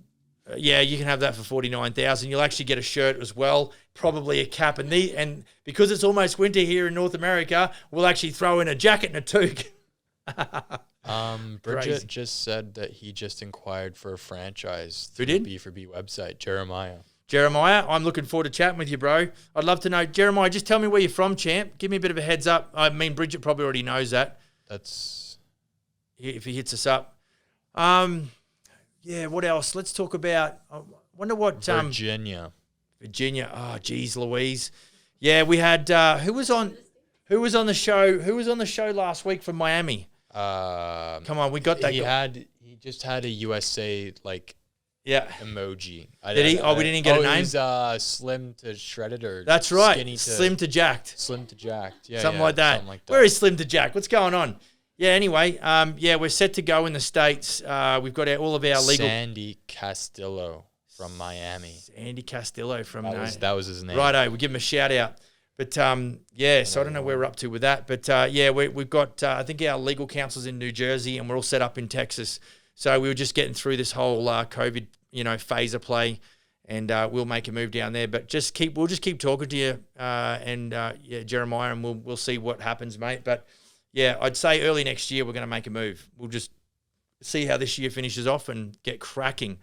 A: You can have that for 49,000. You'll actually get a shirt as well, probably a cap, and because it's almost winter here in North America, we'll actually throw in a jacket and a toque.
B: Bridget just said that he just inquired for a franchise through
A: the
B: B4B website. Jeremiah,
A: I'm looking forward to chatting with you, bro. I'd love to know. Jeremiah, just tell me where you're from, champ. Give me a bit of a heads up. I mean, Bridget probably already knows that.
B: That's
A: if he hits us up. What else? Let's talk about. I wonder what
B: Virginia.
A: Oh, geez, Louise. Yeah, we had who was on the show? Who was on the show last week from Miami? Come on, we got that.
B: He just had a USA emoji.
A: Did he? We didn't get a name.
B: He was slim to shredded or
A: that's right.
B: Skinny to,
A: slim to jacked.
B: Slim to jacked. Yeah,
A: something like that. Where is slim to jacked? What's going on? Yeah. Anyway, we're set to go in the States. We've got all of our legal.
B: Sandy Castillo from Miami.
A: Sandy Castillo from
B: that was his name.
A: Righto, we give him a shout out. But, so I don't know where we're up to with that. But, we've got, I think our legal counsel's in New Jersey and we're all set up in Texas. So we were just getting through this whole COVID, phaser play. and we'll make a move down there. But we'll just keep talking to you, Jeremiah, and we'll see what happens, mate. But yeah, I'd say early next year we're going to make a move. We'll just see how this year finishes off and get cracking.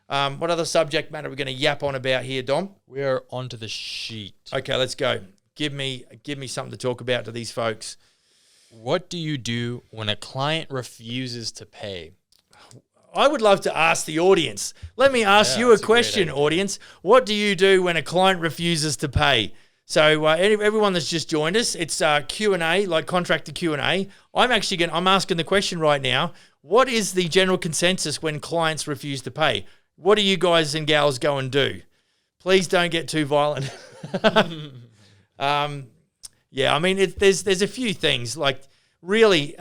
A: What other subject matter are we going to yap on about here, Dom?
B: We are onto the sheet.
A: Okay, let's go. Give me something to talk about to these folks.
B: What do you do when a client refuses to pay?
A: I would love to ask the audience. Let me ask you a question, audience. What do you do when a client refuses to pay? So everyone that's just joined us, it's Q&A, like contractor Q&A. I'm asking the question right now. What is the general consensus when clients refuse to pay? What do you guys and gals go and do? Please don't get too violent. Yeah, I mean, there's a few things. Like, really,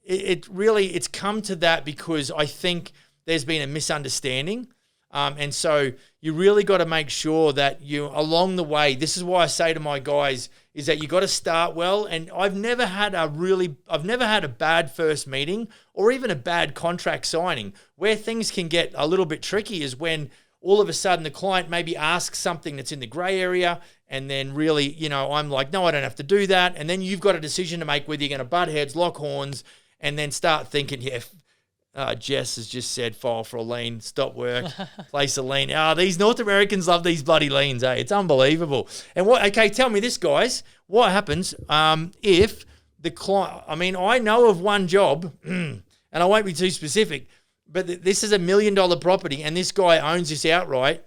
A: it's come to that because I think there's been a misunderstanding. And so you really got to make sure that you, along the way, this is why I say to my guys, is that you got to start well. And I've never had a bad first meeting or even a bad contract signing. Where things can get a little bit tricky is when all of a sudden the client maybe asks something that's in the gray area, and then really, I'm like, no, I don't have to do that. And then you've got a decision to make whether you're going to butt heads, lock horns, and then start thinking, Jess has just said file for a lien, stop work, place a lien. These North Americans love these bloody liens, eh? It's unbelievable. And tell me this, guys, what happens if the client, I know of one job, and I won't be too specific, but this is $1 million property, and this guy owns this outright.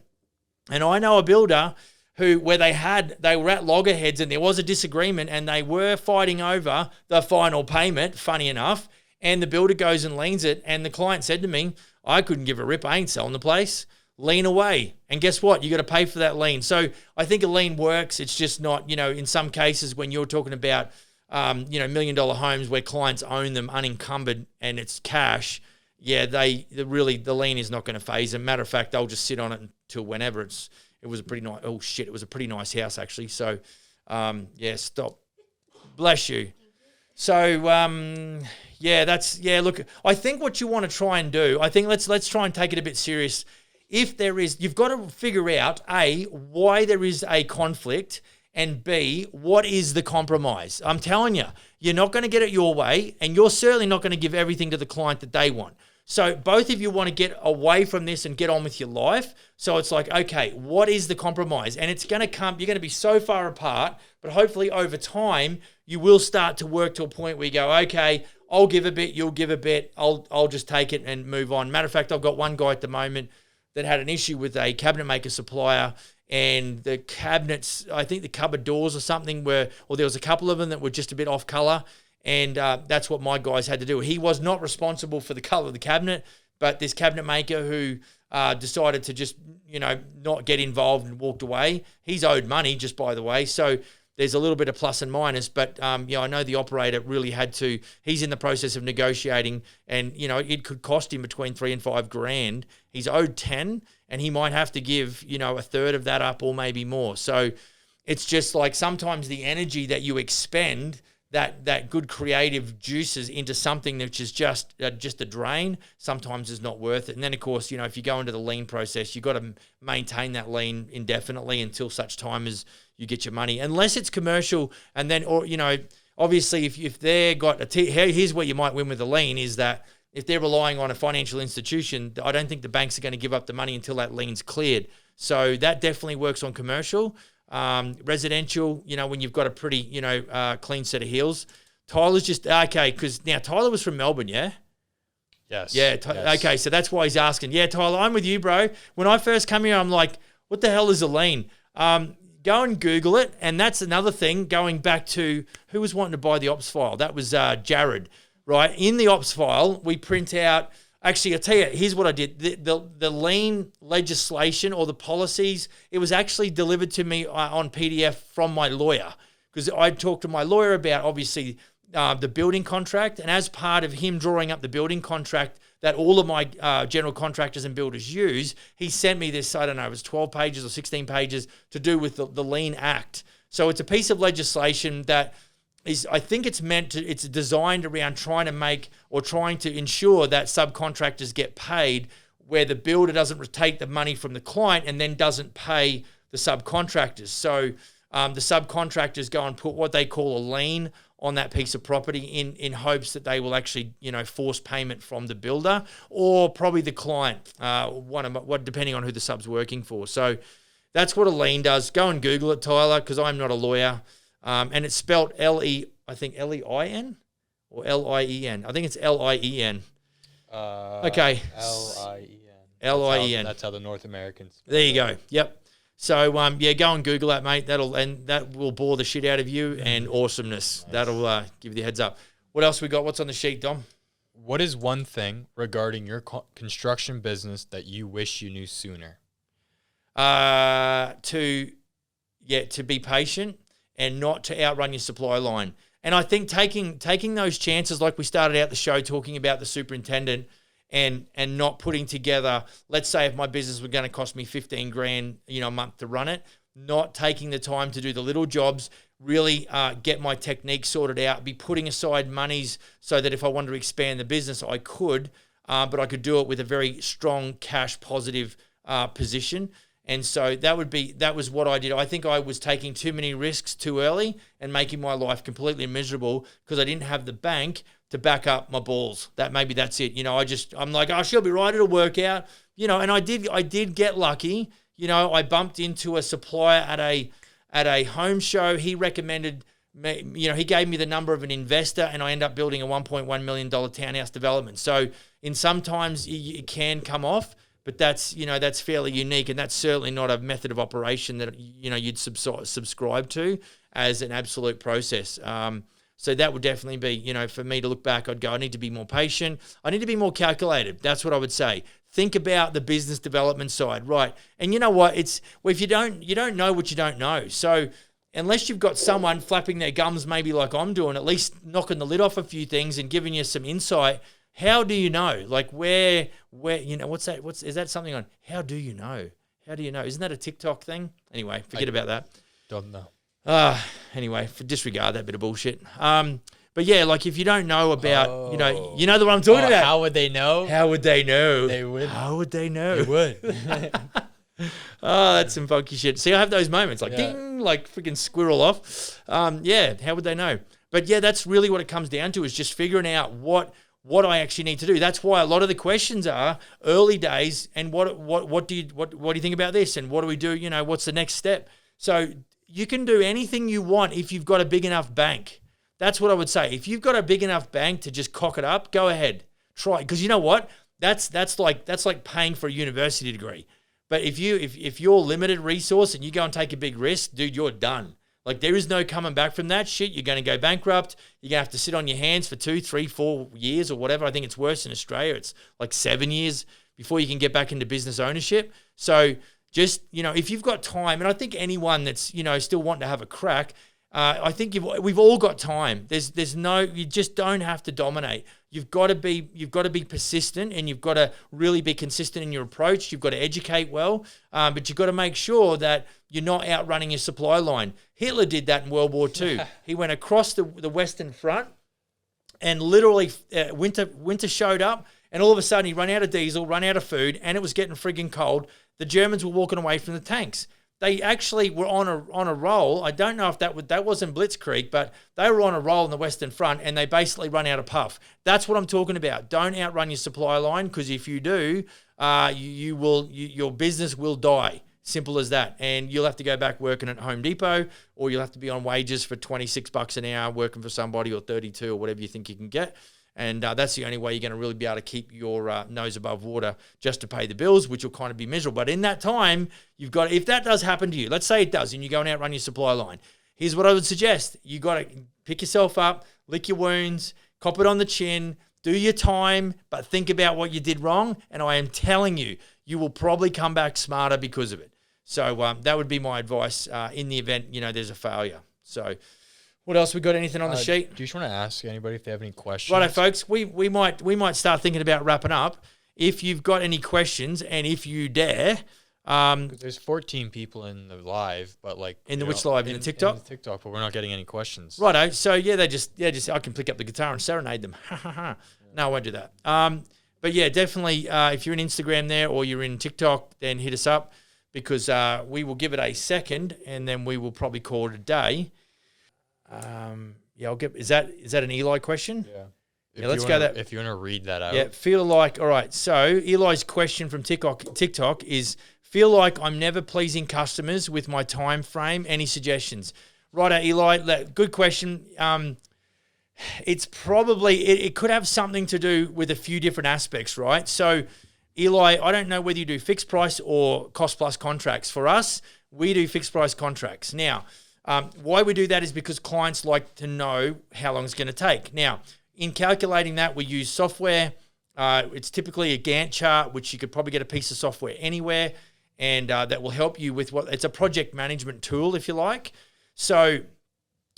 A: And I know a builder where they were at loggerheads and there was a disagreement and they were fighting over the final payment, funny enough, and the builder goes and liens it, and the client said to me, I couldn't give a rip, I ain't selling the place. Lien away. And guess what? You got to pay for that lien. So I think a lien works. It's just not, in some cases when you're talking about, $1 million homes where clients own them unencumbered and it's cash, the lien is not going to phase them. Matter of fact, they'll just sit on it until whenever it was a pretty nice, it was a pretty nice house actually. So, stop. Bless you. So, look, I think what you want to try and do, I think let's try and take it a bit serious. If there is, you've got to figure out, A, why there is a conflict, and B, what is the compromise? I'm telling you, you're not going to get it your way, and you're certainly not going to give everything to the client that they want. So both of you want to get away from this and get on with your life. So it's like, okay, what is the compromise? And it's going to come, you're going to be so far apart, but hopefully over time, you will start to work to a point where you go, okay, I'll give a bit, you'll give a bit, I'll just take it and move on. Matter of fact, I've got one guy at the moment that had an issue with a cabinet maker supplier, and the cabinets, I think the cupboard doors or something there was a couple of them that were just a bit off color. And that's what my guys had to do. He was not responsible for the color of the cabinet, but this cabinet maker who decided to just, not get involved and walked away, he's owed money, just by the way. So there's a little bit of plus and minus, but I know the operator really had to. He's in the process of negotiating, and it could cost him between $3,000 and $5,000. He's owed 10, and he might have to give a third of that up or maybe more. So it's just like sometimes the energy that you expend, that good creative juices into something which is just a drain, sometimes is not worth it. And then, of course, if you go into the lien process, you've got to maintain that lien indefinitely until such time as you get your money, unless it's commercial. And then, obviously, if they're got here's where you might win with the lien, is that if they're relying on a financial institution, I don't think the banks are going to give up the money until that lien's cleared. So that definitely works on commercial. Residential, when you've got a pretty, clean set of heels. Tyler's just, okay, because now Tyler was from Melbourne, yeah?
B: Yes.
A: Yeah,
B: yes.
A: Okay, so that's why he's asking. Yeah, Tyler, I'm with you, bro. When I first come here, I'm like, what the hell is a lien? Go and Google it, and that's another thing, going back to who was wanting to buy the ops file. That was Jared, right? In the ops file, we print out, actually, I'll tell you, here's what I did. The lien legislation or the policies, it was actually delivered to me on PDF from my lawyer, because I talked to my lawyer about, obviously, the building contract, and as part of him drawing up the building contract that all of my general contractors and builders use, he sent me this, I don't know, it was 12 pages or 16 pages to do with the Lien Act. So it's a piece of legislation that is, I think it's designed around trying to ensure that subcontractors get paid where the builder doesn't take the money from the client and then doesn't pay the subcontractors. So the subcontractors go and put what they call a lien on that piece of property in hopes that they will actually, force payment from the builder or probably the client, depending on who the sub's working for. So that's what a lien does. Go and Google it, Tyler, because I'm not a lawyer. And it's spelled L-E-I-N or L-I-E-N. I think it's L-I-E-N. Okay.
B: L-I-E-N.
A: L-I-E-n.
B: That's how the North Americans.
A: There you go. Yep. So go and Google that, mate. That will bore the shit out of you and awesomeness. Nice. That'll give you the heads up. What else we got? What's on the sheet, Dom?
B: What is one thing regarding your construction business that you wish you knew sooner?
A: To be patient and not to outrun your supply line. And I think taking those chances, like we started out the show talking about the superintendent, and not putting together, let's say if my business was going to cost me $15,000, a month to run it, not taking the time to do the little jobs, really get my technique sorted out, be putting aside monies so that if I wanted to expand the business, I could, but I could do it with a very strong cash positive position. And so that was what I did. I think I was taking too many risks too early and making my life completely miserable because I didn't have the bank to back up my balls. That's it. I'm like, oh, she'll be right. It'll work out. And I did get lucky. I bumped into a supplier at a home show. He recommended me, he gave me the number of an investor and I ended up building a $1.1 million townhouse development. So in sometimes it can come off, but that's fairly unique, and that's certainly not a method of operation that you'd subscribe to as an absolute process. So that would definitely be, for me to look back, I'd go, I need to be more patient. I need to be more calculated. That's what I would say. Think about the business development side, right? And you know what? If you don't know what you don't know. So unless you've got someone flapping their gums, maybe like I'm doing, at least knocking the lid off a few things and giving you some insight. How do you know? Like where, what's that? Is that something on? How do you know? How do you know? Isn't that a TikTok thing? Anyway, forget about that.
B: Don't know.
A: Anyway, disregard that bit of bullshit. But yeah, like if you don't know about, you know the one I'm talking about.
B: How would they know?
A: How would they know?
B: They would.
A: How would they know?
B: They would.
A: Oh, that's some funky shit. See, I have those moments like ding, like freaking squirrel off. How would they know? But yeah, that's really what it comes down to is just figuring out what I actually need to do. That's why a lot of the questions are early days and what do you think about this and what do we do? What's the next step? So you can do anything you want if you've got a big enough bank. That's what I would say. If you've got a big enough bank to just cock it up, go ahead, try. Because you know what? That's like paying for a university degree. But if you're limited resource and you go and take a big risk, dude, you're done. Like there is no coming back from that shit. You're going to go bankrupt. You're going to have to sit on your hands for 2, 3, 4 years or whatever. I think it's worse in Australia. It's like 7 years before you can get back into business ownership. So just, if you've got time, and I think anyone that's, still wanting to have a crack, I think we've all got time. You just don't have to dominate. You've got to be persistent and you've got to really be consistent in your approach. You've got to educate well, but you've got to make sure that you're not outrunning your supply line. Hitler did that in World War II. He went across the Western Front and literally winter showed up and all of a sudden he ran out of diesel, ran out of food, and it was getting friggin' cold. The Germans were walking away from the tanks. They actually were on a roll. I don't know if that wasn't Blitzkrieg, but they were on a roll in the Western Front, and they basically run out of puff. That's what I'm talking about. Don't outrun your supply line, because if you do, your business will die. Simple as that. And you'll have to go back working at Home Depot, or you'll have to be on wages for $26 an hour working for somebody, or 32, or whatever you think you can get. And that's the only way you're going to really be able to keep your nose above water just to pay the bills, which will kind of be miserable. But in that time, if that does happen to you, let's say it does, and you go and outrun your supply line, here's what I would suggest. You got to pick yourself up, lick your wounds, cop it on the chin, do your time, but think about what you did wrong. And I am telling you, you will probably come back smarter because of it. So that would be my advice in the event, there's a failure. So what else? We got anything on the sheet?
B: Do you just want to ask anybody if they have any questions?
A: Righto, folks. We might start thinking about wrapping up. If you've got any questions, and if you dare,
B: there's 14 people in the live, but like
A: in the which live in the TikTok?
B: In the TikTok, but we're not getting any questions.
A: Righto. So they just I can pick up the guitar and serenade them. Ha ha ha. No, I won't do that. But yeah, definitely if you're in Instagram there or you're in TikTok, then hit us up because we will give it a second and then we will probably call it a day. Yeah, I'll get. Is that an Eli question?
B: Yeah.
A: Yeah, let's go that.
B: If you want to read that out.
A: Yeah, feel like. All right. So Eli's question from TikTok is: feel like I'm never pleasing customers with my time frame. Any suggestions? Righto, Eli. Good question. It's probably it could have something to do with a few different aspects, right? So, Eli, I don't know whether you do fixed price or cost plus contracts. For us, we do fixed price contracts. Now, why we do that is because clients like to know how long it's going to take. Now, in calculating that, we use software. It's typically a Gantt chart, which you could probably get a piece of software anywhere, and that will help you with it's a project management tool, if you like. So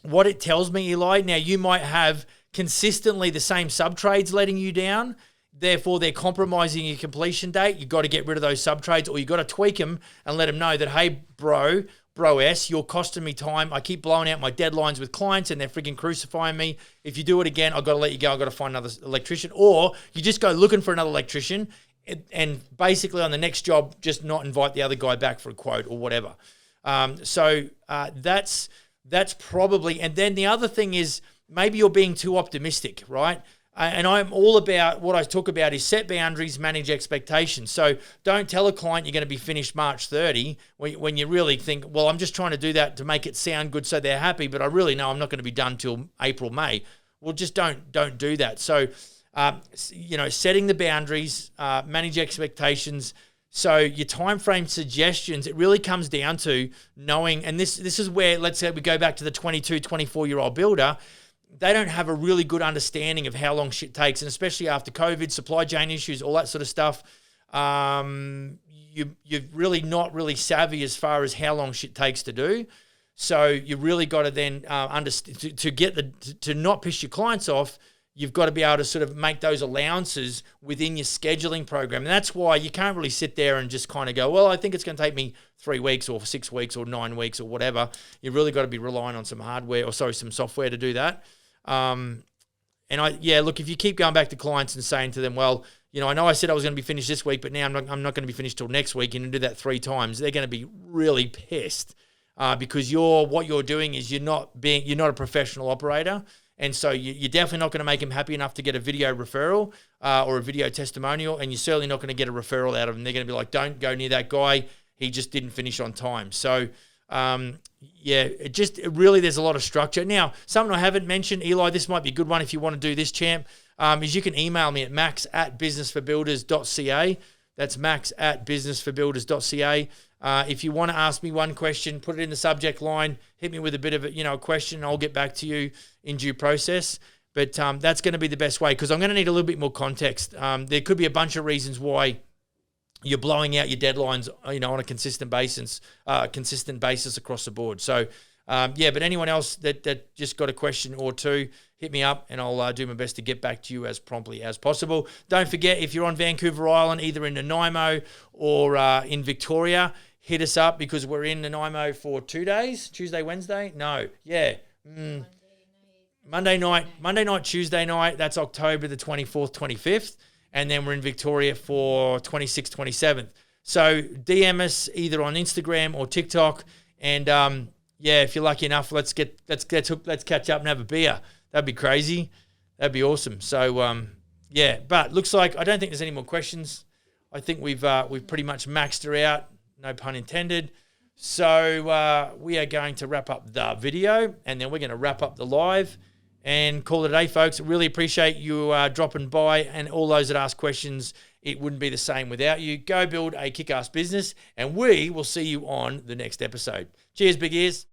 A: what it tells me, Eli, now you might have consistently the same sub-trades letting you down. Therefore, they're compromising your completion date. You've got to get rid of those sub-trades or you've got to tweak them and let them know that, hey, bro S, you're costing me time. I keep blowing out my deadlines with clients and they're freaking crucifying me. If you do it again, I've got to let you go. I've got to find another electrician. Or you just go looking for another electrician and basically on the next job, just not invite the other guy back for a quote or whatever. That's probably, and then the other thing is maybe you're being too optimistic, right? And I'm all about, what I talk about is set boundaries, manage expectations. So don't tell a client you're going to be finished March 30 when you really think, well, I'm just trying to do that to make it sound good so they're happy, but I really know I'm not going to be done till April, May. Well, just don't do that. So, setting the boundaries, manage expectations. So your time frame suggestions, it really comes down to knowing, and this is where, let's say we go back to the 22, 24-year-old builder, they don't have a really good understanding of how long shit takes, and especially after COVID, supply chain issues, all that sort of stuff, you're really not really savvy as far as how long shit takes to do. So you really got to then understand, to not piss your clients off, you've got to be able to sort of make those allowances within your scheduling program. And that's why you can't really sit there and just kind of go, well, I think it's going to take me 3 weeks or 6 weeks or 9 weeks or whatever. You've really got to be relying on some software to do that. Look, if you keep going back to clients and saying to them, well, I know I said I was going to be finished this week, but now I'm not going to be finished till next week, and you do that 3 times, they're going to be really pissed because what you're doing is you're not a professional operator. And so you're definitely not going to make them happy enough to get a video referral or a video testimonial, and you're certainly not going to get a referral out of them. They're going to be like, don't go near that guy. He just didn't finish on time. So, really there's a lot of structure. Now, something I haven't mentioned, Eli, this might be a good one if you want to do this, champ, is you can email me at max@businessforbuilders.ca. That's max@businessforbuilders.ca. If you want to ask me one question, put it in the subject line, hit me with a bit of a question, and I'll get back to you in due process. But that's going to be the best way because I'm going to need a little bit more context. There could be a bunch of reasons why you're blowing out your deadlines, on a consistent basis across the board. So, but anyone else that just got a question or two, hit me up and I'll do my best to get back to you as promptly as possible. Don't forget, if you're on Vancouver Island, either in Nanaimo or in Victoria, hit us up because we're in Nanaimo for 2 days, Tuesday, Wednesday. No, yeah. Monday night, Tuesday night. That's October the 24th, 25th. And then we're in Victoria for 26th, 27th. So DM us either on Instagram or TikTok. And if you're lucky enough, let's catch up and have a beer. That'd be crazy. That'd be awesome. So but looks like I don't think there's any more questions. I think we've pretty much maxed her out. No pun intended. So we are going to wrap up the video and then we're going to wrap up the live and call it a day, folks. Really appreciate you dropping by and all those that ask questions. It wouldn't be the same without you. Go build a kick-ass business and we will see you on the next episode. Cheers, big ears.